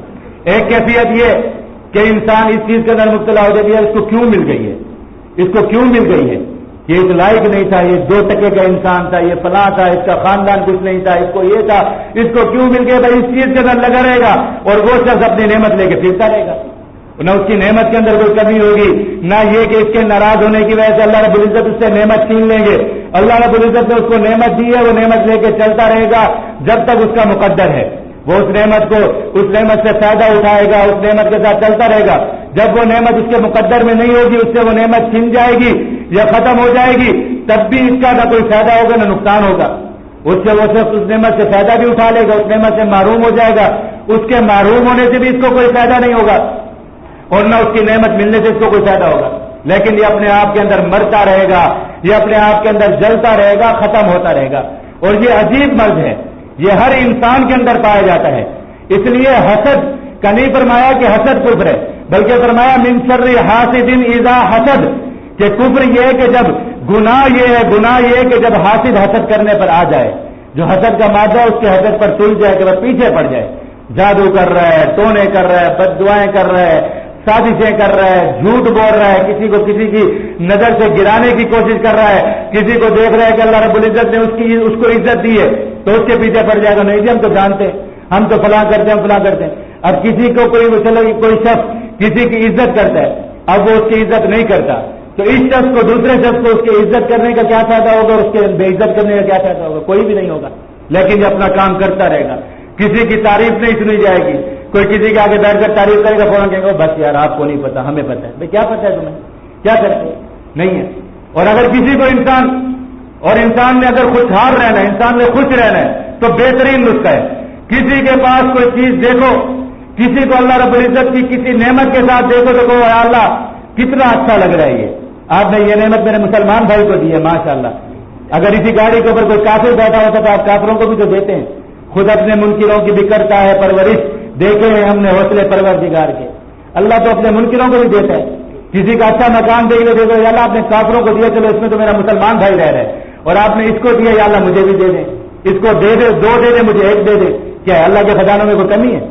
ایک کیفیت یہ کہ انسان اس چیز کے اندر مبتلا ہو جاتی ہے اس کو کیوں مل گئی ہے، اس کو کیوں مل گئی ہے، یہ اس لائق نہیں تھا، یہ 2 ٹکے کا انسان تھا، یہ فلاں تھا، اس کا خاندان کچھ نہیں تھا، اس کو یہ تھا، اس کو کیوں مل گیا، بھائی اس چیز کے اندر لگا رہے گا اور وہ شخص اپنی نعمت لے کے پھرتا رہے گا، نہ اس کی نعمت کے اندر کوئی کمی ہوگی، نہ یہ کہ اس کے ناراض ہونے کی وجہ سے اللہ رب العزت اس سے نعمت چھین لیں گے۔ اللہ رب العزت نے اس کو نعمت دی ہے، وہ نعمت لے کے چلتا رہے گا جب تک اس کا مقدر ہے، وہ اس نعمت سے فائدہ اٹھائے گا، اس نعمت کے ساتھ چلتا رہے گا۔ جب وہ نعمت اس کے مقدر میں نہیں ہوگی، اس سے وہ نعمت چھن جائے گی یا ختم ہو جائے گی، تب بھی اس کا نہ کوئی فائدہ ہوگا نہ نقصان ہوگا، اس سے وہ شخص اس نعمت سے فائدہ بھی اٹھا لے گا، اس نعمت سے محروم ہو جائے گا، اس کے محروم ہونے سے بھی اس کو کوئی فائدہ نہیں ہوگا اور نہ اس کی نعمت ملنے سے اس کو کوئی فائدہ ہوگا، لیکن یہ اپنے آپ کے اندر مرتا رہے گا، یہ اپنے آپ کے اندر جلتا رہے گا، ختم ہوتا رہے گا۔ اور یہ عجیب مرض ہے، یہ ہر انسان کے اندر پایا جاتا ہے۔ اس لیے حسد کا نہیں فرمایا کہ حسد کفر ہے، بلکہ فرمایا من شر حاسد اذا حسد، کہ کفر یہ ہے کہ جب گناہ یہ ہے کہ جب حاسد حسد کرنے پر آ جائے، جو حسد کا مادہ اس کے حسد پر تل جائے کہ وہ پیچھے پڑ جائے، جادو کر رہا ہے، ٹونے کر رہا ہے، بد دعائیں کر رہا ہے، سازشیں کر رہا ہے، جھوٹ بول رہا ہے، کسی کو کسی کی نظر سے گرانے کی کوشش کر رہا ہے، کسی کو دیکھ رہا ہے کہ اللہ رب العزت نے اس کو عزت دی ہے تو اس کے پیچھے پڑ جائے گا، نہیں جی ہم تو جانتے ہیں، ہم تو فلاں کرتے ہیں فلاں کرتے ہیں۔ اب کسی کو کوئی شخص کسی کی عزت کرتا ہے، اب وہ اس کی عزت نہیں کرتا تو اس شخص کو دوسرے شخص کو اس کی عزت کرنے کا کیا فائدہ ہوگا اور اس کے بے عزت کرنے کا کیا فائدہ ہوگا؟ کوئی بھی نہیں ہوگا، لیکن یہ اپنا کام کرتا رہے گا، کسی کی تعریف نہیں سنی جائے گی، کوئی کسی کے آگے بیٹھ کر تعریف کرے گا، فوراً کہے گا بس یار آپ کو نہیں پتا ہمیں پتا ہے، بھائی کیا پتا ہے تمہیں، کیا کرتے نہیں ہے۔ اور اگر کسی کو انسان نے اگر خوشحال رہنا ہے، انسان نے خوش رہنا ہے تو بہترین نسخہ ہے، کسی کے پاس کوئی چیز دیکھو، کسی کو اللہ رب العزت کی کسی نعمت کے ساتھ دیکھو تو کہو یا اللہ کتنا اچھا لگ رہا ہے، یہ آپ نے یہ نعمت میرے مسلمان بھائی کو دی ہے ماشاءاللہ۔ اگر اسی گاڑی کے اوپر کوئی کافر بیٹھا ہوتا تو آپ کافروں کو بھی تو دیتے ہیں، خود اپنے منکروں کی بھی کرتا ہے پرورش، دیکھے ہیں ہم نے حوصلے پروردگار کے، اللہ تو اپنے منکروں کو بھی دیتا ہے۔ کسی کا اچھا مکان دیکھ لو دیکھو یا اللہ آپ نے کافروں کو دیا، چلو اس میں تو میرا مسلمان بھائی رہ رہا ہے، اور آپ نے اس کو دیا یا اللہ مجھے بھی دے دیں، اس کو دے دے، 2 دے دے مجھے 1 دے دے، کیا ہے اللہ کے خزانوں میں کوئی کمی ہے؟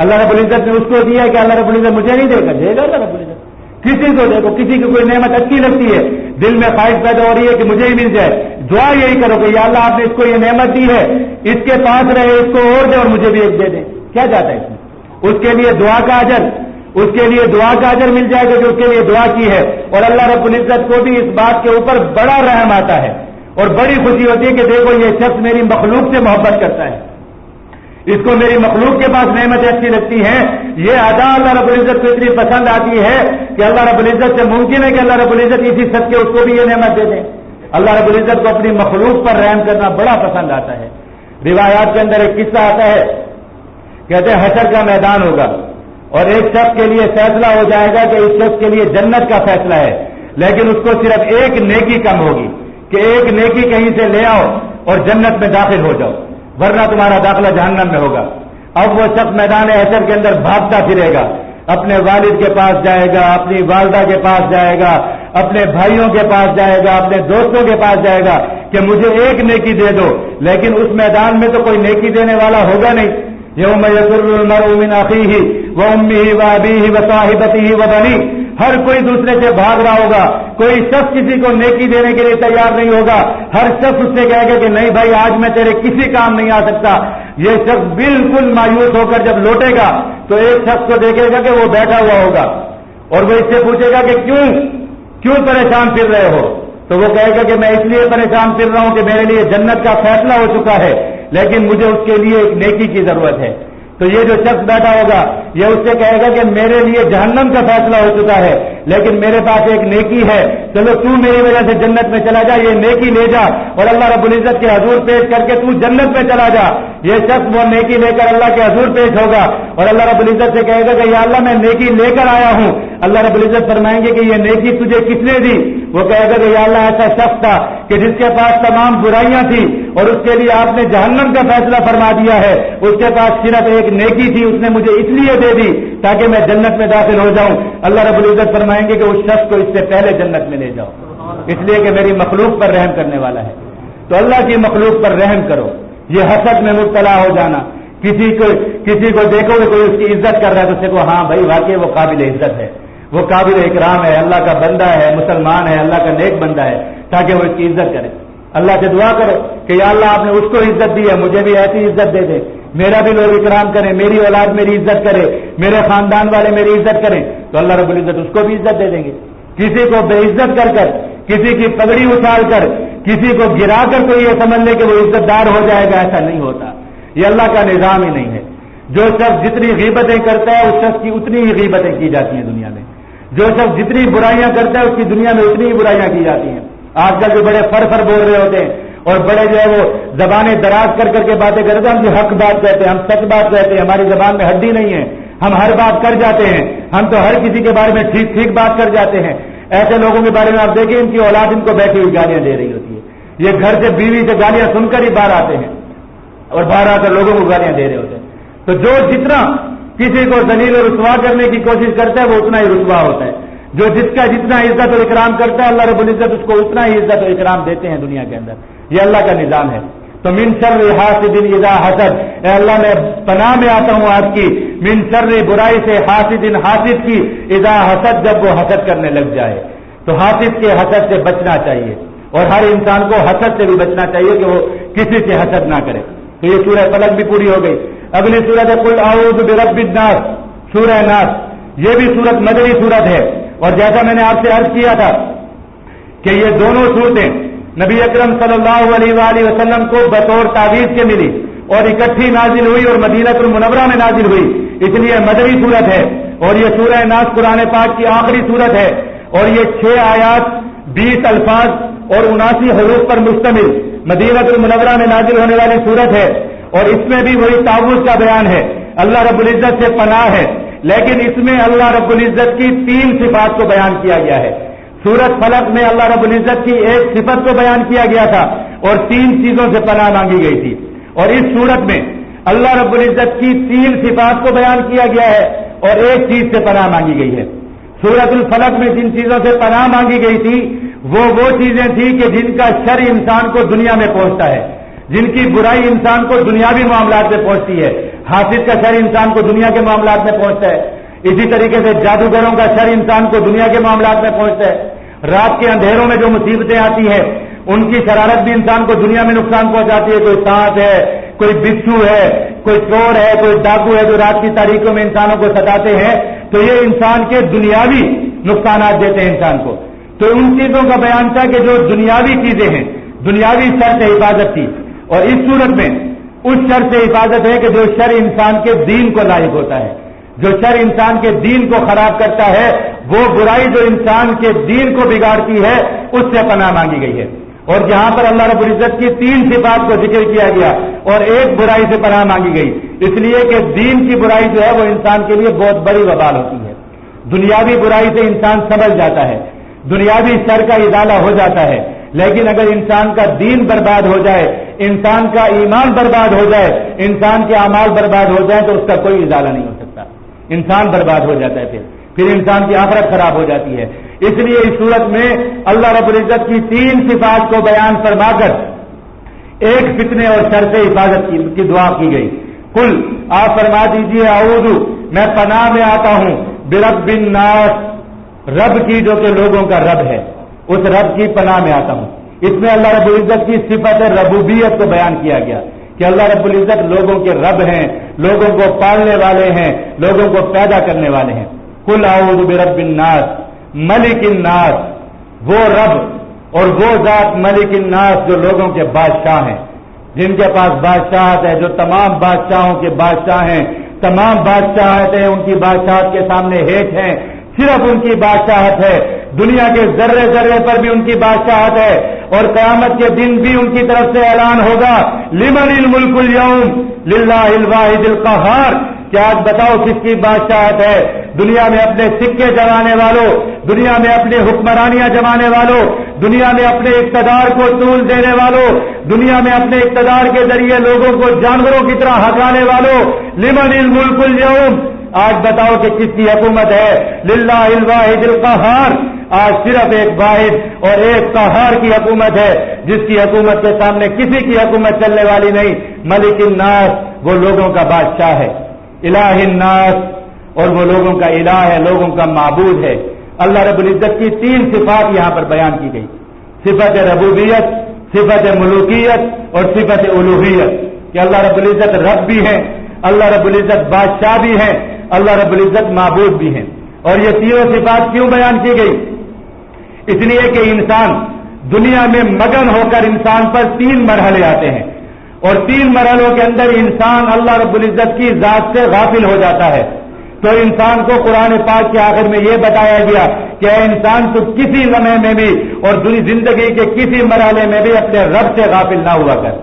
اللہ رب العزت نے اس کو دیا کہ اللہ رب العزت مجھے نہیں دے گا، دے گا اللہ رب العزت۔ کسی کو دیکھو، کسی کی کوئی نعمت اچھی لگتی ہے، دل میں خواہش پیدا ہو رہی ہے کہ مجھے ہی مل جائے، دعا یہی کرو کہ یا اللہ آپ نے اس کو یہ نعمت دی ہے، اس کے پاس رہے، اس کو اور دے اور مجھے بھی 1 دے دیں، کیا جاتا ہے اس میں؟ اس کے لیے دعا کا اجر مل جائے گا جو اس کے لیے دعا کی ہے، اور اللہ رب العزت کو بھی اس بات کے اوپر بڑا رحم آتا ہے اور بڑی خوشی ہوتی ہے کہ دیکھو یہ شخص میری مخلوق سے محبت کرتا ہے، اس کو میری مخلوق کے پاس نعمتیں اچھی لگتی ہیں، یہ ادا اللہ رب العزت کو اتنی پسند آتی ہے کہ اللہ رب العزت سے ممکن ہے کہ اللہ رب العزت اسی صدقے اس کو بھی یہ نعمت دے دیں۔ اللہ رب العزت کو اپنی مخلوق پر رحم کرنا بڑا پسند آتا ہے۔ روایات کے اندر ایک قصہ آتا ہے، کہتے ہیں حشر کا میدان ہوگا اور ایک شخص کے لیے فیصلہ ہو جائے گا کہ اس شخص کے لیے جنت کا فیصلہ ہے، لیکن اس کو صرف 1 نیکی کم ہوگی کہ 1 نیکی کہیں سے لے آؤ اور جنت میں داخل ہو جاؤ، ورنہ تمہارا داخلہ جہنم میں ہوگا۔ اب وہ شخص میدان حشر کے اندر بھاگتا پھرے گا، اپنے والد کے پاس جائے گا، اپنی والدہ کے پاس جائے گا، اپنے بھائیوں کے پاس جائے گا، اپنے دوستوں کے پاس جائے گا کہ مجھے 1 نیکی دے دو، لیکن اس میدان میں تو کوئی نیکی دینے والا ہوگا نہیں۔ یوم یفر المرء من اخیہ وامہ وابیہ وصاحبتہ وبنیہ، ہر کوئی دوسرے سے بھاگ رہا ہوگا، کوئی شخص کسی کو نیکی دینے کے لیے تیار نہیں ہوگا، ہر شخص اس سے کہے گا کہ نہیں بھائی آج میں تیرے کسی کام نہیں آ سکتا۔ یہ شخص بالکل مایوس ہو کر جب لوٹے گا تو ایک شخص کو دیکھے گا کہ وہ بیٹھا ہوا ہوگا اور وہ اس سے پوچھے گا کہ کیوں پریشان پھر رہے ہو؟ تو وہ کہے گا کہ میں اس لیے پریشان پھر رہا ہوں کہ میرے لیے جنت کا فیصلہ ہو چکا ہے، لیکن مجھے اس کے لیے ایک نیکی کی ضرورت ہے۔ تو یہ جو شخص بیٹھا ہوگا یہ اس سے کہے گا کہ میرے لیے جہنم کا فیصلہ ہو چکا ہے، لیکن میرے پاس ایک نیکی ہے، چلو تو میری وجہ سے جنت میں چلا جا، یہ نیکی لے جا اور اللہ رب العزت کے حضور پیش کر کے تو جنت میں چلا جا۔ یہ شخص وہ نیکی لے کر اللہ کے حضور پیش ہوگا اور اللہ رب العزت سے کہے گا کہ یا اللہ میں نیکی لے کر آیا ہوں۔ اللہ رب العزت فرمائیں گے کہ یہ نیکی تجھے کس نے دی؟ وہ کہے گا کہ یا اللہ ایسا شخص تھا کہ جس کے پاس تمام برائیاں تھی اور اس کے لیے آپ نے جہنم کا فیصلہ فرما دیا ہے، اس کے پاس صرف ایک نیکی تھی، اس نے مجھے اس لیے دے دی تاکہ میں جنت میں داخل ہو جاؤں۔ اللہ رب العزت فرمائیں گے کہ اس شخص کو اس سے پہلے جنت میں لے جاؤ، اس لیے کہ میری مخلوق پر رحم کرنے والا ہے۔ تو اللہ کی مخلوق پر رحم کرو۔ یہ حسد میں مبتلا ہو جانا، کسی کو دیکھو گے کوئی اس کی عزت کر رہا ہے تو اسے کو ہاں بھائی واقعی وہ قابل عزت ہے، وہ قابل اکرام ہے، اللہ کا بندہ ہے، مسلمان ہے، اللہ کا نیک بندہ ہے، تاکہ وہ اس کی عزت کرے۔ اللہ سے دعا کرو کہ یا اللہ آپ نے اس کو عزت دی ہے، مجھے بھی ایسی عزت دے دے، میرا بھی لوگ اکرام کریں، میری اولاد میری عزت کرے، میرے خاندان والے میری عزت کریں، تو اللہ رب العزت اس کو بھی عزت دے دیں گے۔ کسی کو بے عزت کر کر، کسی کی پگڑی اچھال کر، کسی کو گرا کر کوئی یہ سمجھ لے کہ وہ عزت دار ہو جائے گا، ایسا نہیں ہوتا، یہ اللہ کا نظام ہی نہیں ہے۔ جو شخص جتنی غیبتیں کرتا ہے اس شخص کی اتنی ہی غیبتیں کی جاتی ہیں دنیا میں، جو شخص جتنی برائیاں کرتا ہے اس کی دنیا میں اتنی ہی برائیاں کی جاتی ہیں۔ آج کل جو بڑے فر بول رہے ہوتے ہیں اور بڑے جو ہے وہ زبانیں دراز کر کے باتیں کرتے ہیں، ہم جو حق بات کہتے ہیں، ہم سچ بات کہتے ہیں، ہماری زبان میں ہڈی نہیں ہے، ہم ہر بات کر جاتے ہیں، ہم تو ہر کسی کے بارے میں ٹھیک بات کر جاتے ہیں۔ ایسے لوگوں کے بارے میں آپ دیکھیں ان کی اولاد ان کو بیٹھی ہوئی گالیاں دے رہی ہوتی ہے، یہ گھر سے بیوی سے گالیاں سن کر ہی باہر آتے ہیں اور باہر آ کر لوگوں کو گالیاں دے رہے ہوتے ہیں۔ تو جو جتنا کسی کو ذلیل اور رسوا کرنے کی کوشش کرتا ہے وہ اتنا ہی رسوا ہوتا ہے، جو جس کا جتنا عزت و اکرام کرتا ہے اللہ رب العزت اس کو اتنا ہی عزت و اکرام دیتے ہیں دنیا کے اندر۔ یہ اللہ کا نظام ہے۔ تو من شر حاسد اذا حسد، اے اللہ میں پناہ میں آتا ہوں آپ کی من شر برائی سے، حاسد کی اذا حسد، جب وہ حسد کرنے لگ جائے۔ تو حاسد کے حسد سے بچنا چاہیے اور ہر انسان کو حسد سے بھی بچنا چاہیے کہ وہ کسی سے حسد نہ کرے۔ تو یہ سورہ فلق بھی پوری ہو گئی۔ اگلی سورت ہے قل اعوذ برب الناس، سورہ ناس، یہ بھی سورت مدنی سورت ہے، اور جیسا میں نے آپ سے عرض کیا تھا کہ یہ دونوں صورتیں نبی اکرم صلی اللہ علیہ وآلہ وسلم کو بطور تعویذ کے ملی اور اکٹھی نازل ہوئی اور مدینہ المنورہ میں نازل ہوئی، اس لیے مدنی صورت ہے۔ اور یہ سورہ ناس قرآن پاک کی آخری صورت ہے اور یہ 6 آیات 20 الفاظ اور 79 حروف پر مشتمل مدینہ المنورہ میں نازل ہونے والی صورت ہے، اور اس میں بھی وہی تعوذ کا بیان ہے، اللہ رب العزت سے پناہ ہے، لیکن اس میں اللہ رب العزت کی 3 صفات کو بیان کیا گیا ہے۔ سورت فلق میں اللہ رب العزت کی ایک صفت کو بیان کیا گیا تھا اور 3 چیزوں سے پناہ مانگی گئی تھی، اور اس سورت میں اللہ رب العزت کی 3 صفات کو بیان کیا گیا ہے اور ایک چیز سے پناہ مانگی گئی ہے۔ سورت الفلق میں جن چیزوں سے پناہ مانگی گئی تھی وہ چیزیں تھیں کہ جن کا شر انسان کو دنیا میں پہنچتا ہے، جن کی برائی انسان کو دنیاوی معاملات میں پہنچتی ہے۔ حاسد کا شر انسان کو دنیا کے معاملات میں پہنچتا ہے، اسی طریقے سے جادوگروں کا شر انسان کو دنیا کے معاملات میں پہنچتا ہے۔ رات کے اندھیروں میں جو مصیبتیں آتی ہیں ان کی شرارت بھی انسان کو دنیا میں نقصان پہنچاتی ہے، کوئی سانپ ہے، کوئی بچھو ہے، کوئی چور ہے، کوئی ڈاکو ہے جو رات کی تاریکیوں میں انسانوں کو ستاتے ہیں، تو یہ انسان کے دنیاوی نقصانات دیتے ہیں انسان کو۔ تو ان چیزوں کا بیان تھا کہ جو دنیاوی چیزیں ہیں، دنیاوی شر سے حفاظت تھی، اور اس صورت میں اس شر سے حفاظت ہے کہ جو شر انسان کے دین کو لاحق ہوتا ہے، جو شر انسان کے دین کو خراب کرتا ہے، وہ برائی جو انسان کے دین کو بگاڑتی ہے اس سے پناہ مانگی گئی ہے۔ اور جہاں پر اللہ رب العزت کی 3 صفات کو ذکر کیا گیا اور ایک برائی سے پناہ مانگی گئی، اس لیے کہ دین کی برائی جو ہے وہ انسان کے لیے بہت بڑی وبال ہوتی ہے۔ دنیاوی برائی سے انسان سنبھل جاتا ہے، دنیاوی شر کا ازالہ ہو جاتا ہے، لیکن اگر انسان کا دین برباد ہو جائے، انسان کا ایمان برباد ہو جائے، انسان کے اعمال برباد ہو جائے تو اس کا کوئی ازالہ نہیں ہو سکتا، انسان برباد ہو جاتا ہے، پھر انسان کی آخرت خراب ہو جاتی ہے۔ اس لیے اس صورت میں اللہ رب العزت کی 3 صفات کو بیان فرما کر ایک فتنے اور شر سے حفاظت کی دعا کی گئی۔ قل، آپ فرما دیجیے اعوذ، میں پناہ میں آتا ہوں برب الناس، رب کی جو کہ لوگوں کا رب ہے، اس رب کی پناہ میں آتا ہوں۔ اس میں اللہ رب العزت کی صفت ربوبیت کو بیان کیا گیا کہ اللہ رب العزت لوگوں کے رب ہیں، لوگوں کو پالنے والے ہیں، لوگوں کو پیدا کرنے والے ہیں۔ قل اعوذ برب الناس ملک الناس وہ رب اور وہ ذات ملک الناس جو لوگوں کے بادشاہ ہیں، جن کے پاس بادشاہت ہے، جو تمام بادشاہوں کے بادشاہ ہیں، تمام بادشاہتیں ان کی بادشاہت کے سامنے ہیٹ ہیں، صرف ان کی بادشاہت ہے، دنیا کے ذرے ذرے پر بھی ان کی بادشاہت ہے، اور قیامت کے دن بھی ان کی طرف سے اعلان ہوگا لمن الملک اليوم للہ الواحد القہار، کہ آج بتاؤ کس کی بادشاہت ہے؟ دنیا میں اپنے سکے جمانے والوں، دنیا میں اپنی حکمرانیاں جمانے والوں، دنیا میں اپنے اقتدار کو طول دینے والوں، دنیا میں اپنے اقتدار کے ذریعے لوگوں کو جانوروں کی طرح ہکانے والوں، لمن الملک اليوم، آج بتاؤ کہ کس کی حکومت ہے؟ للہ الواحد القہار، آج صرف ایک واحد اور ایک قہار کی حکومت ہے، جس کی حکومت کے سامنے کسی کی حکومت چلنے والی نہیں۔ ملک الناس وہ لوگوں کا بادشاہ ہے، الہ الناس اور وہ لوگوں کا الہ ہے، لوگوں کا معبود ہے۔ اللہ رب العزت کی 3 صفات یہاں پر بیان کی گئی، صفت ربوبیت، صفت ملوکیت اور صفت الوہیت، کہ اللہ رب العزت رب بھی ہیں، اللہ رب العزت بادشاہ بھی ہیں، اللہ رب العزت معبود بھی ہیں۔ اور یہ تینوں صفات کیوں بیان کی گئی؟ اس لیے کہ انسان دنیا میں مگن ہو کر انسان پر 3 مرحلے آتے ہیں، اور 3 مرحلوں کے اندر انسان اللہ رب العزت کی ذات سے غافل ہو جاتا ہے۔ تو انسان کو قرآن پاک کے آخر میں یہ بتایا گیا کہ اے انسان تو کسی لمحے میں بھی اور زندگی کے کسی مرحلے میں بھی اپنے رب سے غافل نہ ہوا کر۔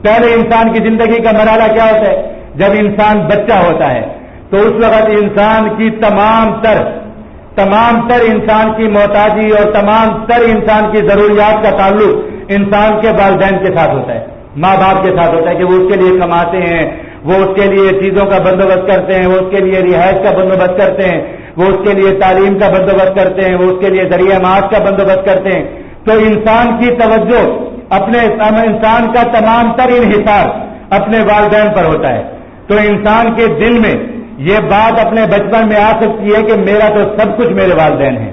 پہلے انسان کی زندگی کا مرحلہ کیا ہوتا ہے؟ جب انسان بچہ ہوتا ہے تو اس وقت انسان کی تمام تر انسان کی محتاجی اور تمام تر انسان کی ضروریات کا تعلق انسان کے والدین کے ساتھ ہوتا ہے، ماں باپ کے ساتھ ہوتا ہے، کہ وہ اس کے لیے کماتے ہیں، وہ اس کے لیے چیزوں کا بندوبست کرتے ہیں، وہ اس کے لیے رہائش کا بندوبست کرتے ہیں، وہ اس کے لیے تعلیم کا بندوبست کرتے ہیں، وہ اس کے لیے ذریعہ معاش کا بندوبست کرتے ہیں۔ تو انسان کی توجہ انسان کا تمام تر انحصار اپنے والدین پر ہوتا ہے۔ تو انسان کے دل میں یہ بات اپنے بچپن میں آ سکتی ہے کہ میرا تو سب کچھ میرے والدین ہیں،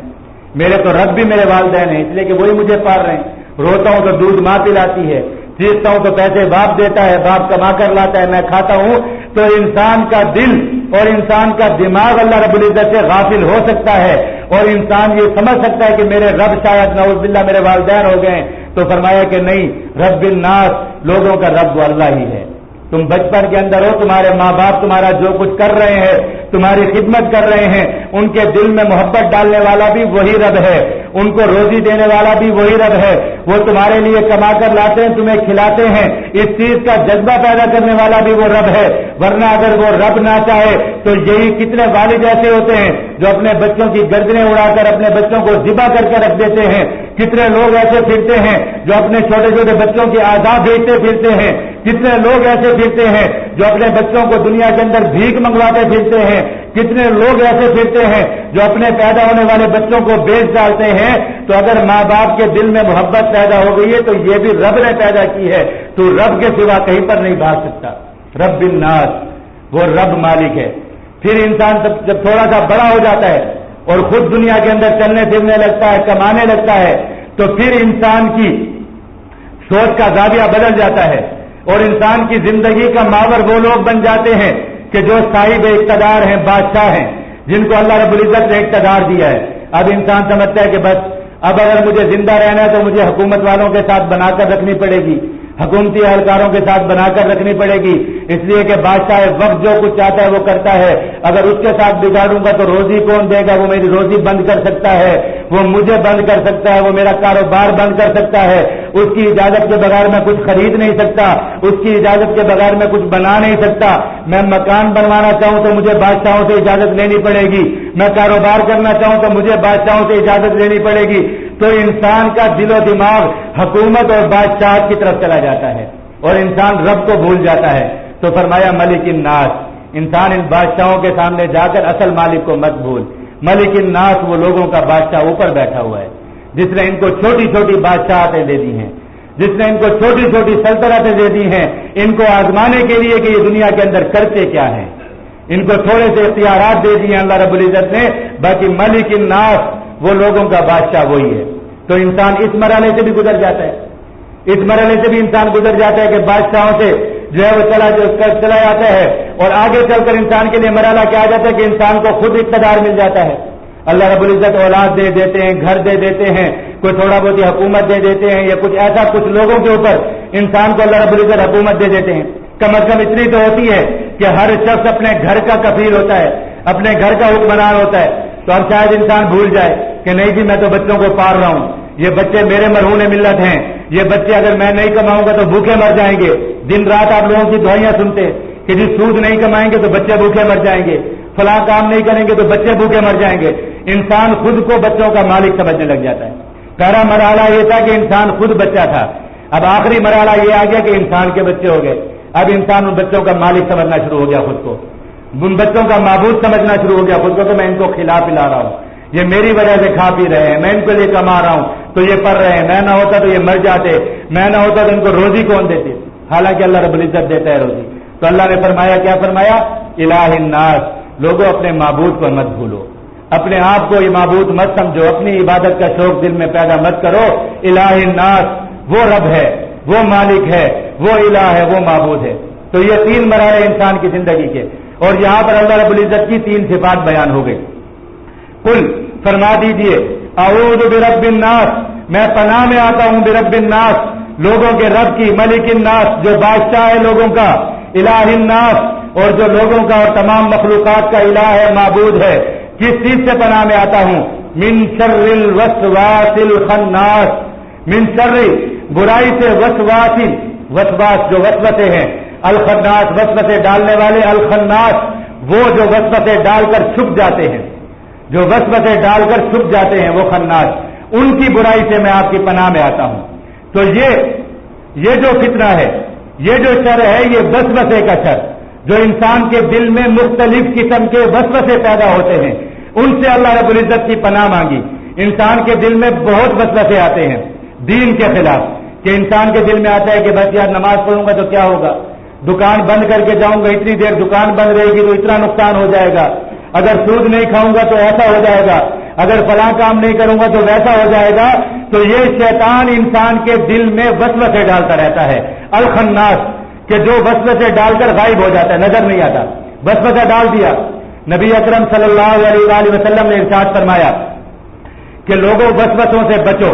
میرے تو رب بھی میرے والدین ہیں، اس لیے کہ وہی مجھے پال رہے ہیں۔ روتا ہوں تو دودھ ماں پلاتی ہے، چیختا ہوں تو پیسے باپ دیتا ہے، باپ کما کر لاتا ہے، میں کھاتا ہوں۔ تو انسان کا دل اور انسان کا دماغ اللہ رب العزت سے غافل ہو سکتا ہے، اور انسان یہ سمجھ سکتا ہے کہ میرے رب شاید نعوذ باللہ میرے والدین ہو گئے، تو فرمایا کہ نہیں، رب الناس، لوگوں کا رب وہ اللہ ہی ہے۔ تم بچپن کے اندر ہو، تمہارے ماں باپ تمہارا جو کچھ کر رہے ہیں، تمہاری خدمت کر رہے ہیں، ان کے دل میں محبت ڈالنے والا بھی وہی رب ہے، ان کو روزی دینے والا بھی وہی رب ہے، وہ تمہارے لیے کما کر لاتے ہیں، تمہیں کھلاتے ہیں، اس چیز کا جذبہ پیدا کرنے والا بھی وہ رب ہے۔ ورنہ اگر وہ رب نہ چاہے تو یہی کتنے والد ایسے ہوتے ہیں جو اپنے بچوں کی گردنیں اڑا کر اپنے بچوں کو ذبح کر کے رکھ دیتے ہیں، کتنے لوگ ایسے پھرتے ہیں جو اپنے چھوٹے چھوٹے بچوں کے اعضاء بیچتے پھرتے ہیں، کتنے لوگ ایسے پھرتے ہیں جو اپنے بچوں کو دنیا کے اندر بھیک منگواتے پھرتے ہیں، کتنے لوگ ایسے پھرتے ہیں جو اپنے پیدا ہونے والے بچوں کو بیچ ڈالتے ہیں۔ تو اگر ماں باپ کے دل میں محبت پیدا ہو گئی ہے تو یہ بھی رب نے پیدا کی ہے، تو رب کے سوا کہیں پر نہیں بھاگ سکتا۔ رب الناس، وہ رب مالک ہے۔ پھر انسان جب تھوڑا سا بڑا ہو جاتا ہے اور خود دنیا کے اندر چلنے پھرنے لگتا ہے، کمانے لگتا ہے، تو پھر انسان کی سوچ کا زاویہ بدل جاتا ہے، اور انسان کی زندگی کا محور وہ لوگ بن جاتے ہیں کہ جو صاحب اقتدار ہیں، بادشاہ ہیں، جن کو اللہ رب العزت نے اقتدار دیا ہے۔ اب انسان سمجھتا ہے کہ بس اب اگر مجھے زندہ رہنا ہے تو مجھے حکومت والوں کے ساتھ بنا کر رکھنی پڑے گی، حکومتی اہلکاروں کے ساتھ بنا کر رکھنی پڑے گی، اس لیے کہ بادشاہ وقت جو کچھ چاہتا ہے وہ کرتا ہے، اگر اس کے ساتھ بگاڑوں گا تو روزی کون دے گا؟ وہ میری روزی بند کر سکتا ہے، وہ مجھے بند کر سکتا ہے، وہ میرا کاروبار بند کر سکتا ہے، اس کی اجازت کے بغیر میں کچھ خرید نہیں سکتا، اس کی اجازت کے بغیر میں کچھ بنا نہیں سکتا، میں مکان بنوانا چاہوں تو مجھے بادشاہوں سے اجازت لینی پڑے گی، میں کاروبار کرنا چاہوں تو مجھے بادشاہوں سے اجازت لینی پڑے گی۔ تو انسان کا دل و دماغ حکومت اور بادشاہت کی طرف چلا جاتا ہے، اور انسان رب کو بھول جاتا ہے۔ تو فرمایا ملک الناس، انسان ان بادشاہوں کے سامنے جا کر اصل مالک کو مت بھول۔ ملک الناس وہ لوگوں کا بادشاہ اوپر بیٹھا ہوا ہے، جس نے ان کو چھوٹی چھوٹی بادشاہتیں دے دی ہیں، جس نے ان کو چھوٹی چھوٹی سلطنتیں دے دی ہیں، ان کو آزمانے کے لیے کہ یہ دنیا کے اندر کرتے کیا ہیں، ان کو تھوڑے سے اختیارات دے دیے اللہ رب العزت نے، باقی ملک الناس وہ لوگوں کا بادشاہ وہی ہے۔ تو انسان اس مرحلے سے بھی گزر جاتا ہے، اس مرحلے سے بھی انسان گزر جاتا ہے کہ بادشاہوں سے جو ہے وہ چلا جاتا ہے، اور آگے چل کر انسان کے لیے مرحلہ کیا آ جاتا ہے کہ انسان کو خود اقتدار مل جاتا ہے۔ اللہ رب العزت اولاد دے دیتے ہیں، گھر دے دیتے ہیں، کوئی تھوڑا بہت ہی حکومت دے دیتے ہیں یا کچھ ایسا کچھ لوگوں کے اوپر انسان کو اللہ رب العزت حکومت دے دیتے ہیں. کم از کم اتنی تو ہوتی ہے کہ ہر شخص اپنے گھر کا کفیل ہوتا ہے, اپنے گھر کا حکمران ہوتا ہے. تو اب شاید انسان بھول جائے کہ نہیں جی میں تو بچوں کو پال رہا ہوں, یہ بچے میرے مرہون ملت ہیں, یہ بچے اگر میں نہیں کماؤں گا تو بھوکے مر جائیں گے. دن رات آپ لوگوں کی دعائیاں سنتے کہ جی سود نہیں کمائیں گے تو بچے بھوکے مر جائیں گے, فلاں کام نہیں کریں گے تو بچے بھوکے مر جائیں گے. انسان خود کو بچوں کا مالک سمجھنے لگ جاتا ہے. پہلا مرحلہ یہ تھا کہ انسان خود بچہ تھا, اب آخری مرحلہ یہ آ گیا کہ انسان کے بچے ہو گئے. اب انسان ان بچوں کا مالک سمجھنا شروع ہو گیا خود کو, ان بچوں کا معبود سمجھنا شروع ہو گیا خود کو, کہ میں ان کو کھلا پلا رہا ہوں, یہ میری وجہ سے کھا پی رہے ہیں, میں ان کے لیے کما رہا ہوں تو یہ پڑھ رہے ہیں, میں نہ ہوتا تو یہ مر جاتے, میں نہ ہوتا تو ان کو روزی کون دیتے. حالانکہ اللہ رب العزت دیتا ہے روزی. تو اللہ نے فرمایا, کیا فرمایا, الہ الناس, لوگوں اپنے معبود کو مت بھولو, اپنے آپ کو یہ معبود مت سمجھو, اپنی عبادت کا شوق دل میں پیدا مت کرو. الہ الناس, وہ رب ہے, وہ مالک ہے, وہ الہ ہے, وہ معبود ہے. تو یہ تین مرحلے انسان کی زندگی کے, اور یہاں پر اللہ رب العزت کی تین صفات بیان ہو گئی. قل, فرما دیجئے, اعوذ برب الناس, میں پناہ میں آتا ہوں برب الناس, لوگوں کے رب کی, ملک الناس, جو بادشاہ ہے لوگوں کا, الہ الناس, اور جو لوگوں کا اور تمام مخلوقات کا الہ ہے, معبود ہے. کس چیز سے پناہ میں آتا ہوں؟ من شر الوسواس الخناس, من شر, برائی سے, وسواس, وسواس جو وسوسے ہیں, الخناس, وسوسے ڈالنے والے, الخناس, وہ جو وسوسے ڈال کر چھپ جاتے ہیں, جو وسوسے ڈال کر چھپ جاتے ہیں, وہ خناس, ان کی برائی سے میں آپ کی پناہ میں آتا ہوں. تو یہ جو فتنہ ہے, یہ جو شر ہے, یہ وسوسے کا شر, جو انسان کے دل میں مختلف قسم کے وسوسے پیدا ہوتے ہیں, ان سے اللہ رب العزت کی پناہ مانگی. انسان کے دل میں بہت وسوسے آتے ہیں دین کے خلاف, کہ انسان کے دل میں آتا ہے کہ بس یار نماز پڑھوں گا تو کیا ہوگا, دکان بند کر کے جاؤں گا, اتنی دیر دکان بند رہے گی تو اتنا نقصان ہو جائے گا, اگر سود نہیں کھاؤں گا تو ایسا ہو جائے گا, اگر فلاں کام نہیں کروں گا تو ویسا ہو جائے گا. تو یہ شیطان انسان کے دل میں وسوسے ڈالتا رہتا ہے, الخناس, کہ جو وسوسے ڈال کر غائب ہو جاتا ہے, نظر نہیں آتا, وسوسہ ڈال دیا. نبی اکرم صلی اللہ علیہ وآلہ وسلم نے ارشاد فرمایا کہ لوگوں وسوسوں سے بچو.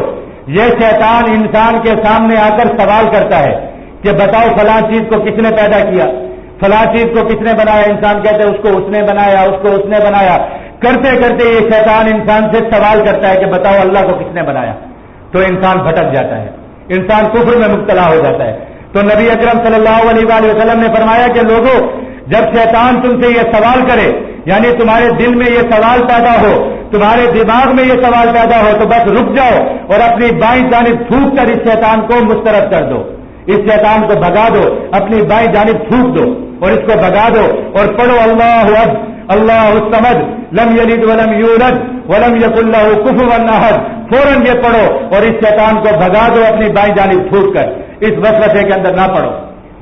یہ شیطان انسان کے سامنے آ کر سوال کرتا ہے کہ بتاؤ فلاں چیز کو کس نے پیدا کیا, فلاں چیز کو کس نے بنایا. انسان کہتے ہیں اس کو اس نے بنایا, اس کو اس نے بنایا. کرتے کرتے یہ شیطان انسان سے سوال کرتا ہے کہ بتاؤ اللہ کو کس نے بنایا. تو انسان بھٹک جاتا ہے, انسان کفر میں مبتلا ہو جاتا ہے. تو نبی اکرم صلی اللہ علیہ وآلہ وسلم نے فرمایا کہ لوگوں, جب شیطان تم سے یہ سوال کرے, یعنی تمہارے دل میں یہ سوال پیدا ہو, تمہارے دماغ میں یہ سوال پیدا ہو, تو بس رک جاؤ اور اپنی بائیں جانب تھوک کر اس شیطان کو مسترد کر دو, اس شیطان کو بھگا دو, اپنی بائیں جانب تھوک دو اور اس کو بھگا دو, اور پڑھو اللہ احد اللہ الصمد لم یلد ولم یولد ولم یکن لہ کفوا احد. فوراً یہ پڑھو اور اس شیطان کو بھگا دو اپنی بائیں جانب تھوک کر, اس وسوسے کے اندر نہ پڑھو.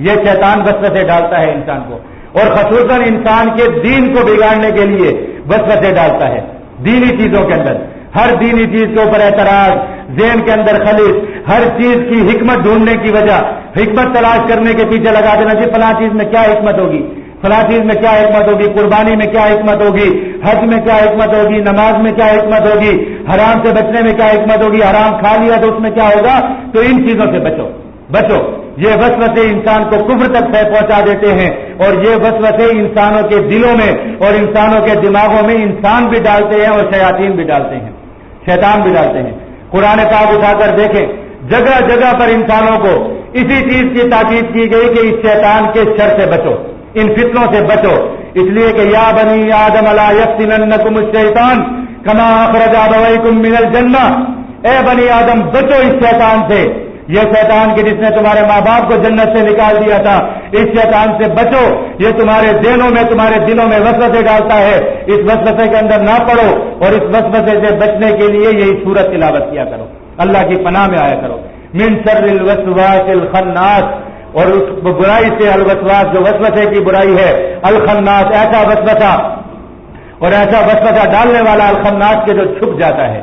یہ شیطان وسوسے ڈالتا ہے انسان کو, اور خصوصاً انسان کے دین کو بگاڑنے کے لیے وسوسے ڈالتا ہے. دینی چیزوں کے اندر, ہر دینی چیز کے اوپر اعتراض, ذہن کے اندر خلیج, ہر چیز کی حکمت ڈھونڈنے کی وجہ, حکمت تلاش کرنے کے پیچھے لگا دینا, جی فلاں چیز میں کیا حکمت ہوگی, فلاں چیز میں کیا حکمت ہوگی, قربانی میں کیا حکمت ہوگی, حج میں کیا حکمت ہوگی, نماز میں کیا حکمت ہوگی, حرام سے بچنے میں کیا حکمت ہوگی, حرام کھا لیا تو اس میں کیا ہوگا. تو ان چیزوں سے بچو, بچو. یہ وسوسے انسان کو کفر تک پہنچا دیتے ہیں, اور یہ وسوسے انسانوں کے دلوں میں اور انسانوں کے دماغوں میں انسان بھی ڈالتے ہیں اور شیاطین بھی ڈالتے ہیں, شیطان بھی ڈالتے ہیں. قرآن پاک اٹھا کر دیکھیں, جگہ جگہ پر انسانوں کو اسی چیز کی تاکید کی گئی کہ اس شیطان کے شر سے بچو, ان فتنوں سے بچو. اس لیے کہ یا بنی آدم لا یفتننکم الشیطان کما اخرج ابویکم من الجنہ, اے بنی آدم بچو اس شیطان سے, یہ شیطان کہ جس نے تمہارے ماں باپ کو جنت سے نکال دیا تھا, اس شیطان سے بچو. یہ تمہارے ذہنوں میں, تمہارے دلوں میں وسوسے ڈالتا ہے, اس وسوسے کے اندر نہ پڑو, اور اس وسوسے سے بچنے کے لیے یہی سورت تلاوت کیا کرو, اللہ کی پناہ میں آیا کرو. من شر الوسواس الخناس, اور اس برائی سے, الوسواس جو وسوسے کی برائی ہے, الخناس ایسا وسوسہ اور ایسا وسوسہ ڈالنے والا, الخناس کے جو چھپ جاتا ہے.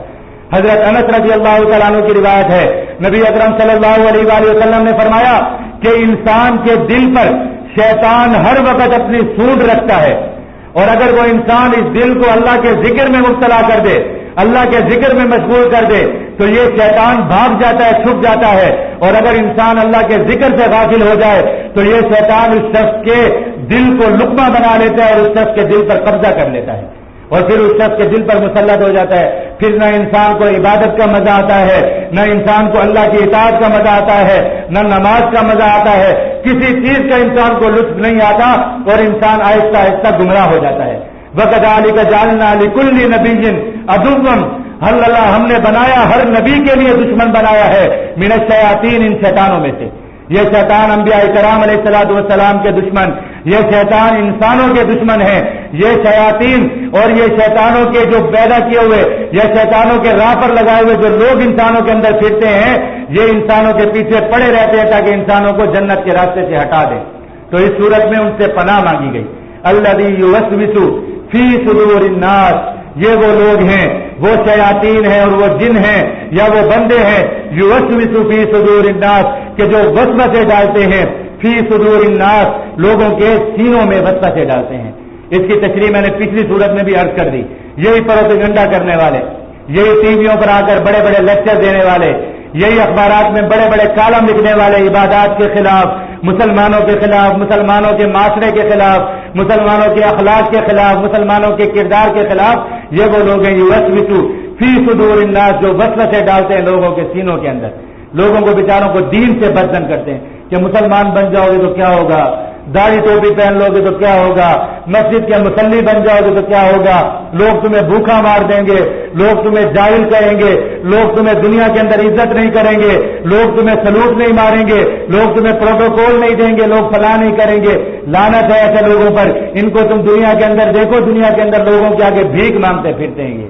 حضرت انس رضی اللہ تعالیٰ عنہ کی روایت ہے, نبی اکرم صلی اللہ علیہ وآلہ وسلم نے فرمایا کہ انسان کے دل پر شیطان ہر وقت اپنی سونڈ رکھتا ہے, اور اگر وہ انسان اس دل کو اللہ کے ذکر میں مبتلا کر دے, اللہ کے ذکر میں مشغول کر دے تو یہ شیطان بھاگ جاتا ہے، چھپ جاتا ہے، اور اگر انسان اللہ کے ذکر سے غافل ہو جائے تو یہ شیطان اس شخص کے دل کو لقمہ بنا لیتا ہے اور اس شخص کے دل پر قبضہ کر لیتا ہے اور پھر اس شخص کے دل پر مسلط ہو جاتا ہے. پھر نہ انسان کو عبادت کا مزہ آتا ہے، نہ انسان کو اللہ کی اطاعت کا مزہ آتا ہے، نہ نماز کا مزہ آتا ہے، کسی چیز کا انسان کو لطف نہیں آتا اور انسان آہستہ آہستہ گمراہ ہو جاتا ہے. وَكَذَلِكَ جَعَلْنَا لِكُلِّ نَبِيٍّ عَدُوًّا، اللہ ہم نے بنایا ہر نبی کے لیے دشمن بنایا ہے، مِنَ الشَّيَاطِينِ، ان شیطانوں میں سے. یہ شیطان انبیاء کرام علیہ الصلوۃ والسلام کے دشمن، یہ شیطان انسانوں کے دشمن ہیں. یہ شیاطین اور یہ شیطانوں کے جو پیدا کیے ہوئے، یہ شیطانوں کے راہ پر لگائے ہوئے جو لوگ انسانوں کے اندر پھرتے ہیں، یہ انسانوں کے پیچھے پڑے رہتے ہیں تاکہ انسانوں کو جنت کے راستے سے ہٹا دیں. تو اس صورت میں ان سے پناہ مانگی گئی. الذی یوسوس فی صدور الناس، یہ وہ لوگ ہیں، وہ شیاطین ہیں اور وہ جن ہیں یا وہ بندے ہیں، یوسوس فی صدور الناس، کہ جو وسوسے ڈالتے ہیں، فی صدور الناس، لوگوں کے سینوں میں وسوسے ڈالتے ہیں. اس کی تشریح میں نے پچھلی صورت میں بھی عرض کر دی. یہی پروپیگنڈا کرنے والے، یہی ٹی ویوں پر آ کر بڑے بڑے لیکچر دینے والے، یہی اخبارات میں بڑے بڑے کالم لکھنے والے، عبادات کے خلاف، مسلمانوں کے خلاف، مسلمانوں کے معاشرے کے خلاف، مسلمانوں کے اخلاق کے خلاف، مسلمانوں کے کردار کے خلاف، یہ وہ لوگ ہیں یوسوسو فی صدور الناس، جو وسوسے ڈالتے ہیں لوگوں کے سینوں کے اندر، لوگوں کو بیچاروں کو دین سے بدزن کرتے ہیں کہ مسلمان بن جاؤ گے تو کیا ہوگا، داڑھی ٹوپی پہن لو گے تو کیا ہوگا، مسجد کے مصلی بن جاؤ گے تو کیا ہوگا، لوگ تمہیں بھوکا مار دیں گے، لوگ تمہیں جاہل کہیں گے، لوگ تمہیں دنیا کے اندر عزت نہیں کریں گے، لوگ تمہیں سلوٹ نہیں ماریں گے، لوگ تمہیں پروٹوکول نہیں دیں گے، لوگ فلاں نہیں کریں گے. لعنت ہے ایسے لوگوں پر. ان کو تم دنیا کے اندر دیکھو، دنیا کے اندر لوگوں کے آگے بھیک مانگتے پھرتے ہیں، یہ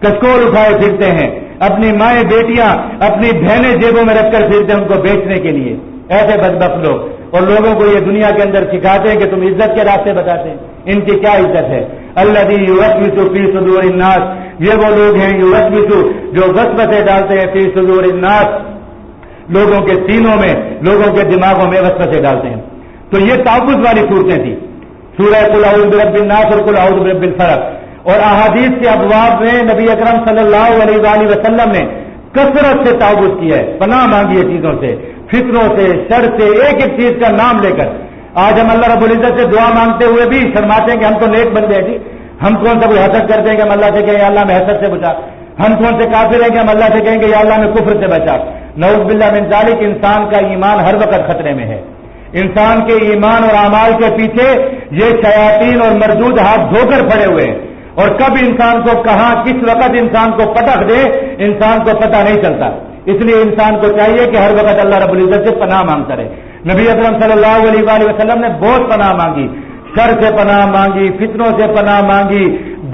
کچکول اٹھائے پھرتے ہیں، اپنی مائیں بیٹیاں اپنی بہنیں جیبوں میں رکھ کر پھرتے ہیں ان کو بیچنے کے لیے. ایسے بدبخت لوگ، اور لوگوں کو یہ دنیا کے اندر سکھاتے ہیں کہ تم عزت کے راستے بتاتے ہیں. ان کی کیا عزت ہے؟ الذی یوسوس فی صدور الناس، یہ وہ لوگ ہیں یوسوس جو وسوسے ڈالتے ہیں فی صدور الناس، لوگوں کے سینوں میں، لوگوں کے دماغوں میں وسوسے ڈالتے ہیں. تو یہ تعوذ والی صورتیں تھیں، سورہ قل اعوذ برب الناس اور قل اعوذ برب الفلق. اور احادیث کے ابواب میں نبی اکرم صلی اللہ علیہ وآلہ وسلم نے کثرت سے تعوذ کیا ہے، پناہ مانگی ہے چیزوں سے، فتنوں سے، شر سے، ایک ایک چیز کا نام لے کر. آج ہم اللہ رب العزت سے دعا مانگتے ہوئے بھی شرماتے ہیں کہ ہم تو نیک بندے ہیں جی، ہم کون سا کوئی حسد کرتے ہیں کہ ہم اللہ سے کہیں یا اللہ میں حسد سے بچا، ہم کون سے کافر ہیں کہ ہم اللہ سے کہیں کہ یا اللہ میں کفر سے بچا. نعوذ باللہ من ذالک. انسان کا ایمان ہر وقت خطرے میں ہے. انسان کے ایمان اور اعمال کے پیچھے یہ شیاطین اور مردود ہاتھ دھو کر پڑے ہوئے ہیں، اور کب انسان کو کہاں کس وقت انسان کو پٹخ دے انسان کو پتہ نہیں چلتا. اس لیے انسان کو چاہیے کہ ہر وقت اللہ رب العزت سے پناہ مانگتا رہے. نبی اکرم صلی اللہ علیہ وآلہ وسلم نے بہت پناہ مانگی، شر سے پناہ مانگی، فتنوں سے پناہ مانگی،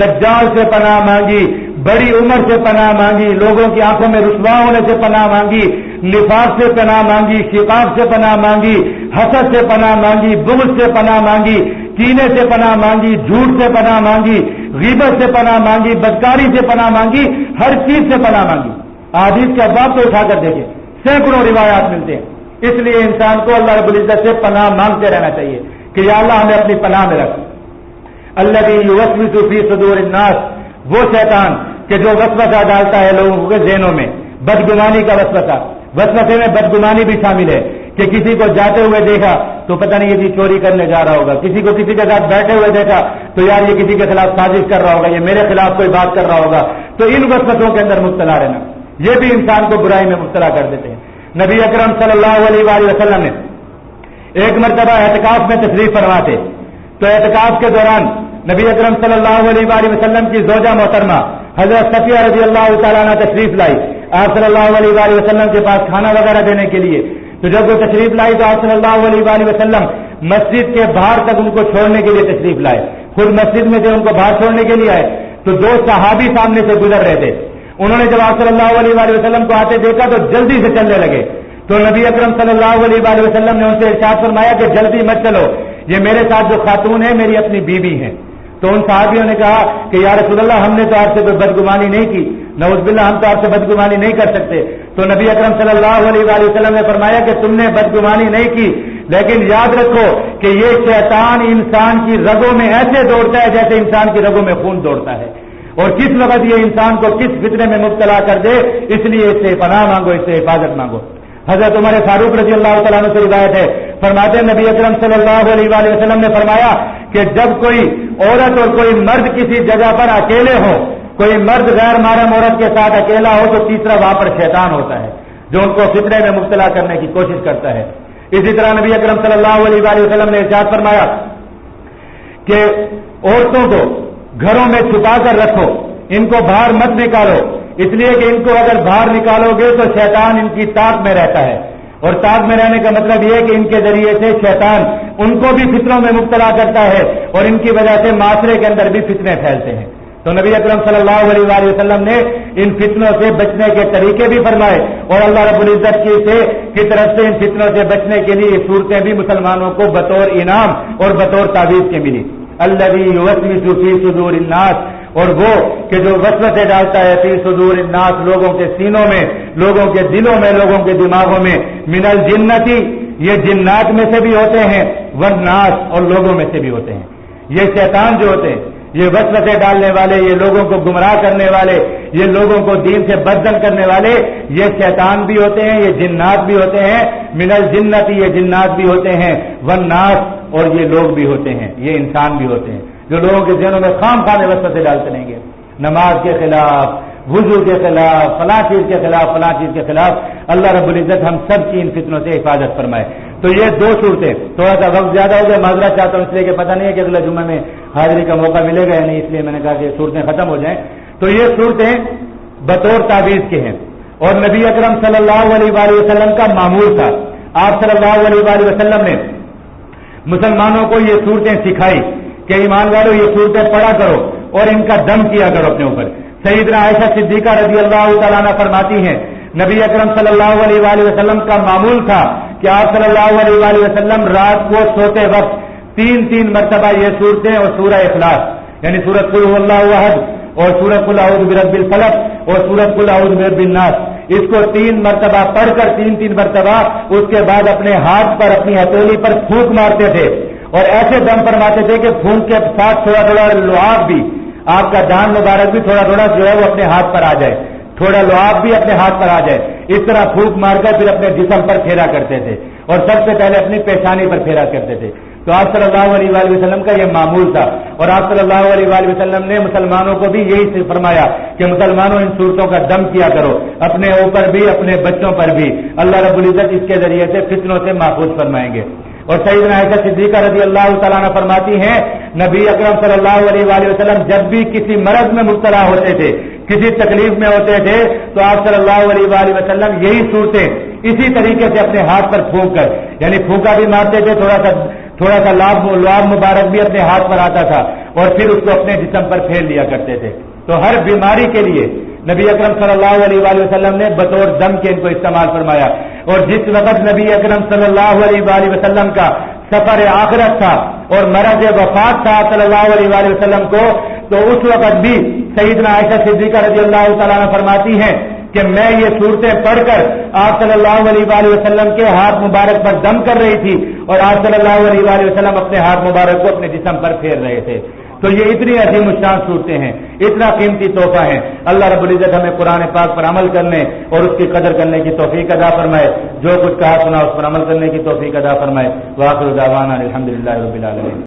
دجال سے پناہ مانگی، بڑی عمر سے پناہ مانگی، لوگوں کی آنکھوں میں رسوا ہونے سے پناہ مانگی، نفاق سے پناہ مانگی، شقاق سے پناہ مانگی، حسد سے پناہ مانگی، بغض سے پناہ مانگی، کینے سے پناہ مانگی، جھوٹ سے پناہ مانگی، غیبت سے پناہ مانگی، بدکاری سے پناہ مانگی، ہر چیز سے پناہ مانگی. حدیث کے ابواب کو اٹھا کر دیکھیں، سینکڑوں روایات ملتے ہیں. اس لیے انسان کو اللہ رب العزت سے پناہ مانگتے رہنا چاہیے کہ یا اللہ ہمیں اپنی پناہ میں رکھ. الذی یوسوس فی صدور الناس، وہ شیطان کہ جو وسوسہ ڈالتا ہے لوگوں کے ذہنوں میں، بدگمانی کا وسوسہ. وسوسے میں بدگمانی بھی شامل ہے کہ کسی کو جاتے ہوئے دیکھا تو پتہ نہیں یہ بھی چوری کرنے جا رہا ہوگا، کسی کو کسی کے ساتھ بیٹھے ہوئے دیکھا تو یار یہ کسی کے خلاف سازش کر رہا ہوگا، یہ میرے خلاف کوئی بات کر رہا ہوگا. تو ان وسوسوں کے اندر مبتلا رہنا یہ بھی انسان کو برائی میں مبتلا کر دیتے ہیں. نبی اکرم صلی اللہ علیہ وآلہ وسلم نے ایک مرتبہ اعتکاف میں تشریف فرما تھے، تو اعتکاف کے دوران نبی اکرم صلی اللہ علیہ وآلہ وسلم کی زوجہ محترمہ حضرت صفیہ رضی اللہ تعالیٰ عنہ تشریف لائی آپ صلی اللہ علیہ وآلہ وسلم کے پاس کھانا وغیرہ دینے کے لیے. تو جب وہ تشریف لائی تو آپ صلی اللہ علیہ وآلہ وسلم مسجد کے باہر تک ان کو چھوڑنے کے لیے تشریف لائے. خود مسجد میں سے ان کو باہر چھوڑنے کے لیے آئے تو دو صحابی سامنے سے گزر رہے تھے. انہوں نے جب آپ صلی اللہ علیہ وآلہ وسلم کو آتے دیکھا تو جلدی سے چلنے لگے. تو نبی اکرم صلی اللہ علیہ وآلہ وسلم نے ان سے ارشاد فرمایا کہ جلدی مت چلو، یہ میرے ساتھ جو خاتون ہے میری اپنی بیوی ہیں. تو ان صحابیوں نے کہا کہ یا رسول اللہ ہم نے تو آپ سے کوئی بدگمانی نہیں کی، نعوذ باللہ ہم تو آپ سے بدگمانی نہیں کر سکتے. تو نبی اکرم صلی اللہ علیہ وآلہ وسلم نے فرمایا کہ تم نے بدگمانی نہیں کی، لیکن یاد رکھو کہ یہ شیطان انسان کی رگوں میں ایسے دوڑتا ہے جیسے انسان کی رگوں میں خون دوڑتا ہے، اور کس وقت یہ انسان کو کس فتنے میں مبتلا کر دے، اس لیے اس سے پناہ مانگو، اس سے حفاظت مانگو۔ حضرت عمر فاروق رضی اللہ تعالیٰ عنہ سے روایت ہے، فرماتے ہیں نبی اکرم صلی اللہ علیہ وآلہ وسلم نے فرمایا کہ جب کوئی عورت اور کوئی مرد کسی جگہ پر اکیلے ہو، کوئی مرد غیر محرم عورت کے ساتھ اکیلا ہو، تو تیسرا وہاں پر شیطان ہوتا ہے جو ان کو فتنے میں مبتلا کرنے کی کوشش کرتا ہے۔ اسی طرح نبی اکرم صلی اللہ علیہ وآلہ وسلم نے ارشاد فرمایا کہ عورتوں کو گھروں میں چھپا کر رکھو، ان کو باہر مت نکالو، اس لیے کہ ان کو اگر باہر نکالو گے تو شیطان ان کی طاق میں رہتا ہے، اور طاق میں رہنے کا مطلب یہ ہے کہ ان کے ذریعے سے شیطان ان کو بھی فتنوں میں مبتلا کرتا ہے، اور ان کی وجہ سے معاشرے کے اندر بھی فتنے پھیلتے ہیں۔ تو نبی اکرم صلی اللہ علیہ وآلہ وسلم نے ان فتنوں سے بچنے کے طریقے بھی فرمائے، اور اللہ رب العزت کی طرف سے ان فتنوں سے بچنے کے لیے یہ صورتیں بھی مسلمانوں کو بطور انعام اور بطور تعویذ کے ملی۔ الذی یوسوس فی صدور الناس، اور وہ کہ جو وسوسے ڈالتا ہے فی صدور الناس، لوگوں کے سینوں میں، لوگوں کے دلوں میں، لوگوں کے دماغوں میں، من الجنتی، یہ جنات میں سے بھی ہوتے ہیں، والناس، اور لوگوں میں سے بھی ہوتے ہیں۔ یہ شیطان جو ہوتے ہیں، یہ وسوسے ڈالنے والے، یہ لوگوں کو گمراہ کرنے والے، یہ لوگوں کو دین سے بدل کرنے والے، یہ شیطان بھی ہوتے ہیں، یہ جنات بھی ہوتے ہیں، من الجنتی، یہ جنات بھی ہوتے ہیں، والناس، اور یہ لوگ بھی ہوتے ہیں، یہ انسان بھی ہوتے ہیں، جو لوگوں کے ذہنوں میں خام خواہ وسوسے ڈالتے رہیں گے، نماز کے خلاف، وضو کے خلاف، فلاں چیز کے خلاف، فلاں چیز کے خلاف۔ اللہ رب العزت ہم سب کی ان فتنوں سے حفاظت فرمائے۔ تو یہ دو صورتیں، تھوڑا سا وقت زیادہ ہو گیا، معذرت چاہتا ہوں، اس لیے کہ پتہ نہیں ہے کہ اگلے جمعے میں حاضری کا موقع ملے گا یا نہیں، اس لیے میں نے کہا کہ صورتیں ختم ہو جائیں۔ تو یہ صورتیں بطور تعویذ کے ہیں، اور نبی اکرم صلی اللہ علیہ وآلہ وسلم کا معمول تھا، آپ صلی اللہ علیہ وآلہ وسلم نے مسلمانوں کو یہ صورتیں سکھائی کہ ایمان والوں یہ صورتیں پڑھا کرو اور ان کا دم کیا کرو اپنے اوپر۔ سیدنا عائشہ صدیقہ رضی اللہ تعالیٰ عنہ فرماتی ہیں نبی اکرم صلی اللہ علیہ وآلہ وسلم کا معمول تھا کہ آپ صلی اللہ علیہ وآلہ وسلم رات کو سوتے وقت تین مرتبہ یہ صورتیں اور سورہ اخلاص، یعنی سورۃ قل هو اللہ احد اور سورۃ قل اعوذ برب الفلق اور سورۃ قل اعوذ برب الناس، اس کو 3 مرتبہ پڑھ کر 3 مرتبہ اس کے بعد اپنے ہاتھ پر، اپنی ہتھیلی پر پھونک مارتے تھے، اور ایسے دم فرماتے تھے کہ پھونک کے ساتھ تھوڑا لعاب بھی، آپ کا دان مبارک بھی تھوڑا جو ہے وہ اپنے ہاتھ پر آ جائے، تھوڑا لعاب بھی اپنے ہاتھ پر آ جائے، اس طرح پھونک مار کر پھر اپنے جسم پر پھیرا کرتے تھے، اور سب سے پہلے اپنی پیشانی پر پھیرا کرتے تھے۔ تو آپ صلی اللہ علیہ وآلہ وسلم کا یہ معمول تھا، اور آپ صلی اللہ علیہ وآلہ وسلم نے مسلمانوں کو بھی یہی فرمایا کہ مسلمانوں ان صورتوں کا دم کیا کرو، اپنے اوپر بھی، اپنے بچوں پر بھی، اللہ رب العزت اس کے ذریعے سے فتنوں سے محفوظ فرمائیں گے۔ اور سیدنا عائشہ صدیقہ رضی اللہ تعالیٰ عنہ فرماتی ہیں نبی اکرم صلی اللہ علیہ وآلہ وسلم جب بھی کسی مرض میں مبتلا ہوتے تھے، کسی تکلیف میں ہوتے تھے، تو آپ صلی اللہ علیہ وآلہ وسلم یہی صورتیں اسی طریقے سے اپنے ہاتھ پر پھونک کر، یعنی پھونکا بھی مارتے تھے، تھوڑا سا لعاب مبارک بھی اپنے ہاتھ پر آتا تھا، اور پھر اس کو اپنے جسم پر پھیر لیا کرتے تھے۔ تو ہر بیماری کے لیے نبی اکرم صلی اللہ علیہ وآلہ وسلم نے بطور دم کے ان کو استعمال فرمایا، اور جس وقت نبی اکرم صلی اللہ علیہ وآلہ وسلم کا سفر آخرت تھا اور مرض وفات تھا صلی اللہ علیہ وآلہ وسلم کو، تو اس وقت بھی سیدنا عائشہ صدیقہ رضی اللہ تعالیٰ عنہ فرماتی ہیں کہ میں یہ صورتیں پڑھ کر آپ صلی اللہ علیہ وآلہ وسلم کے ہاتھ مبارک پر دم کر رہی تھی، اور آپ صلی اللہ علیہ وآلہ وسلم اپنے ہاتھ مبارک کو اپنے جسم پر پھیر رہے تھے۔ تو یہ اتنی عظیم الشان صورتیں ہیں، اتنا قیمتی تحفہ ہیں۔ اللہ رب العزت ہمیں قرآن پاک پر عمل کرنے اور اس کی قدر کرنے کی توفیق عطا فرمائے، جو کچھ کہا سنا اس پر عمل کرنے کی توفیق عطا فرمائے۔ وآخر دعوانا الحمدللہ رب العالمین۔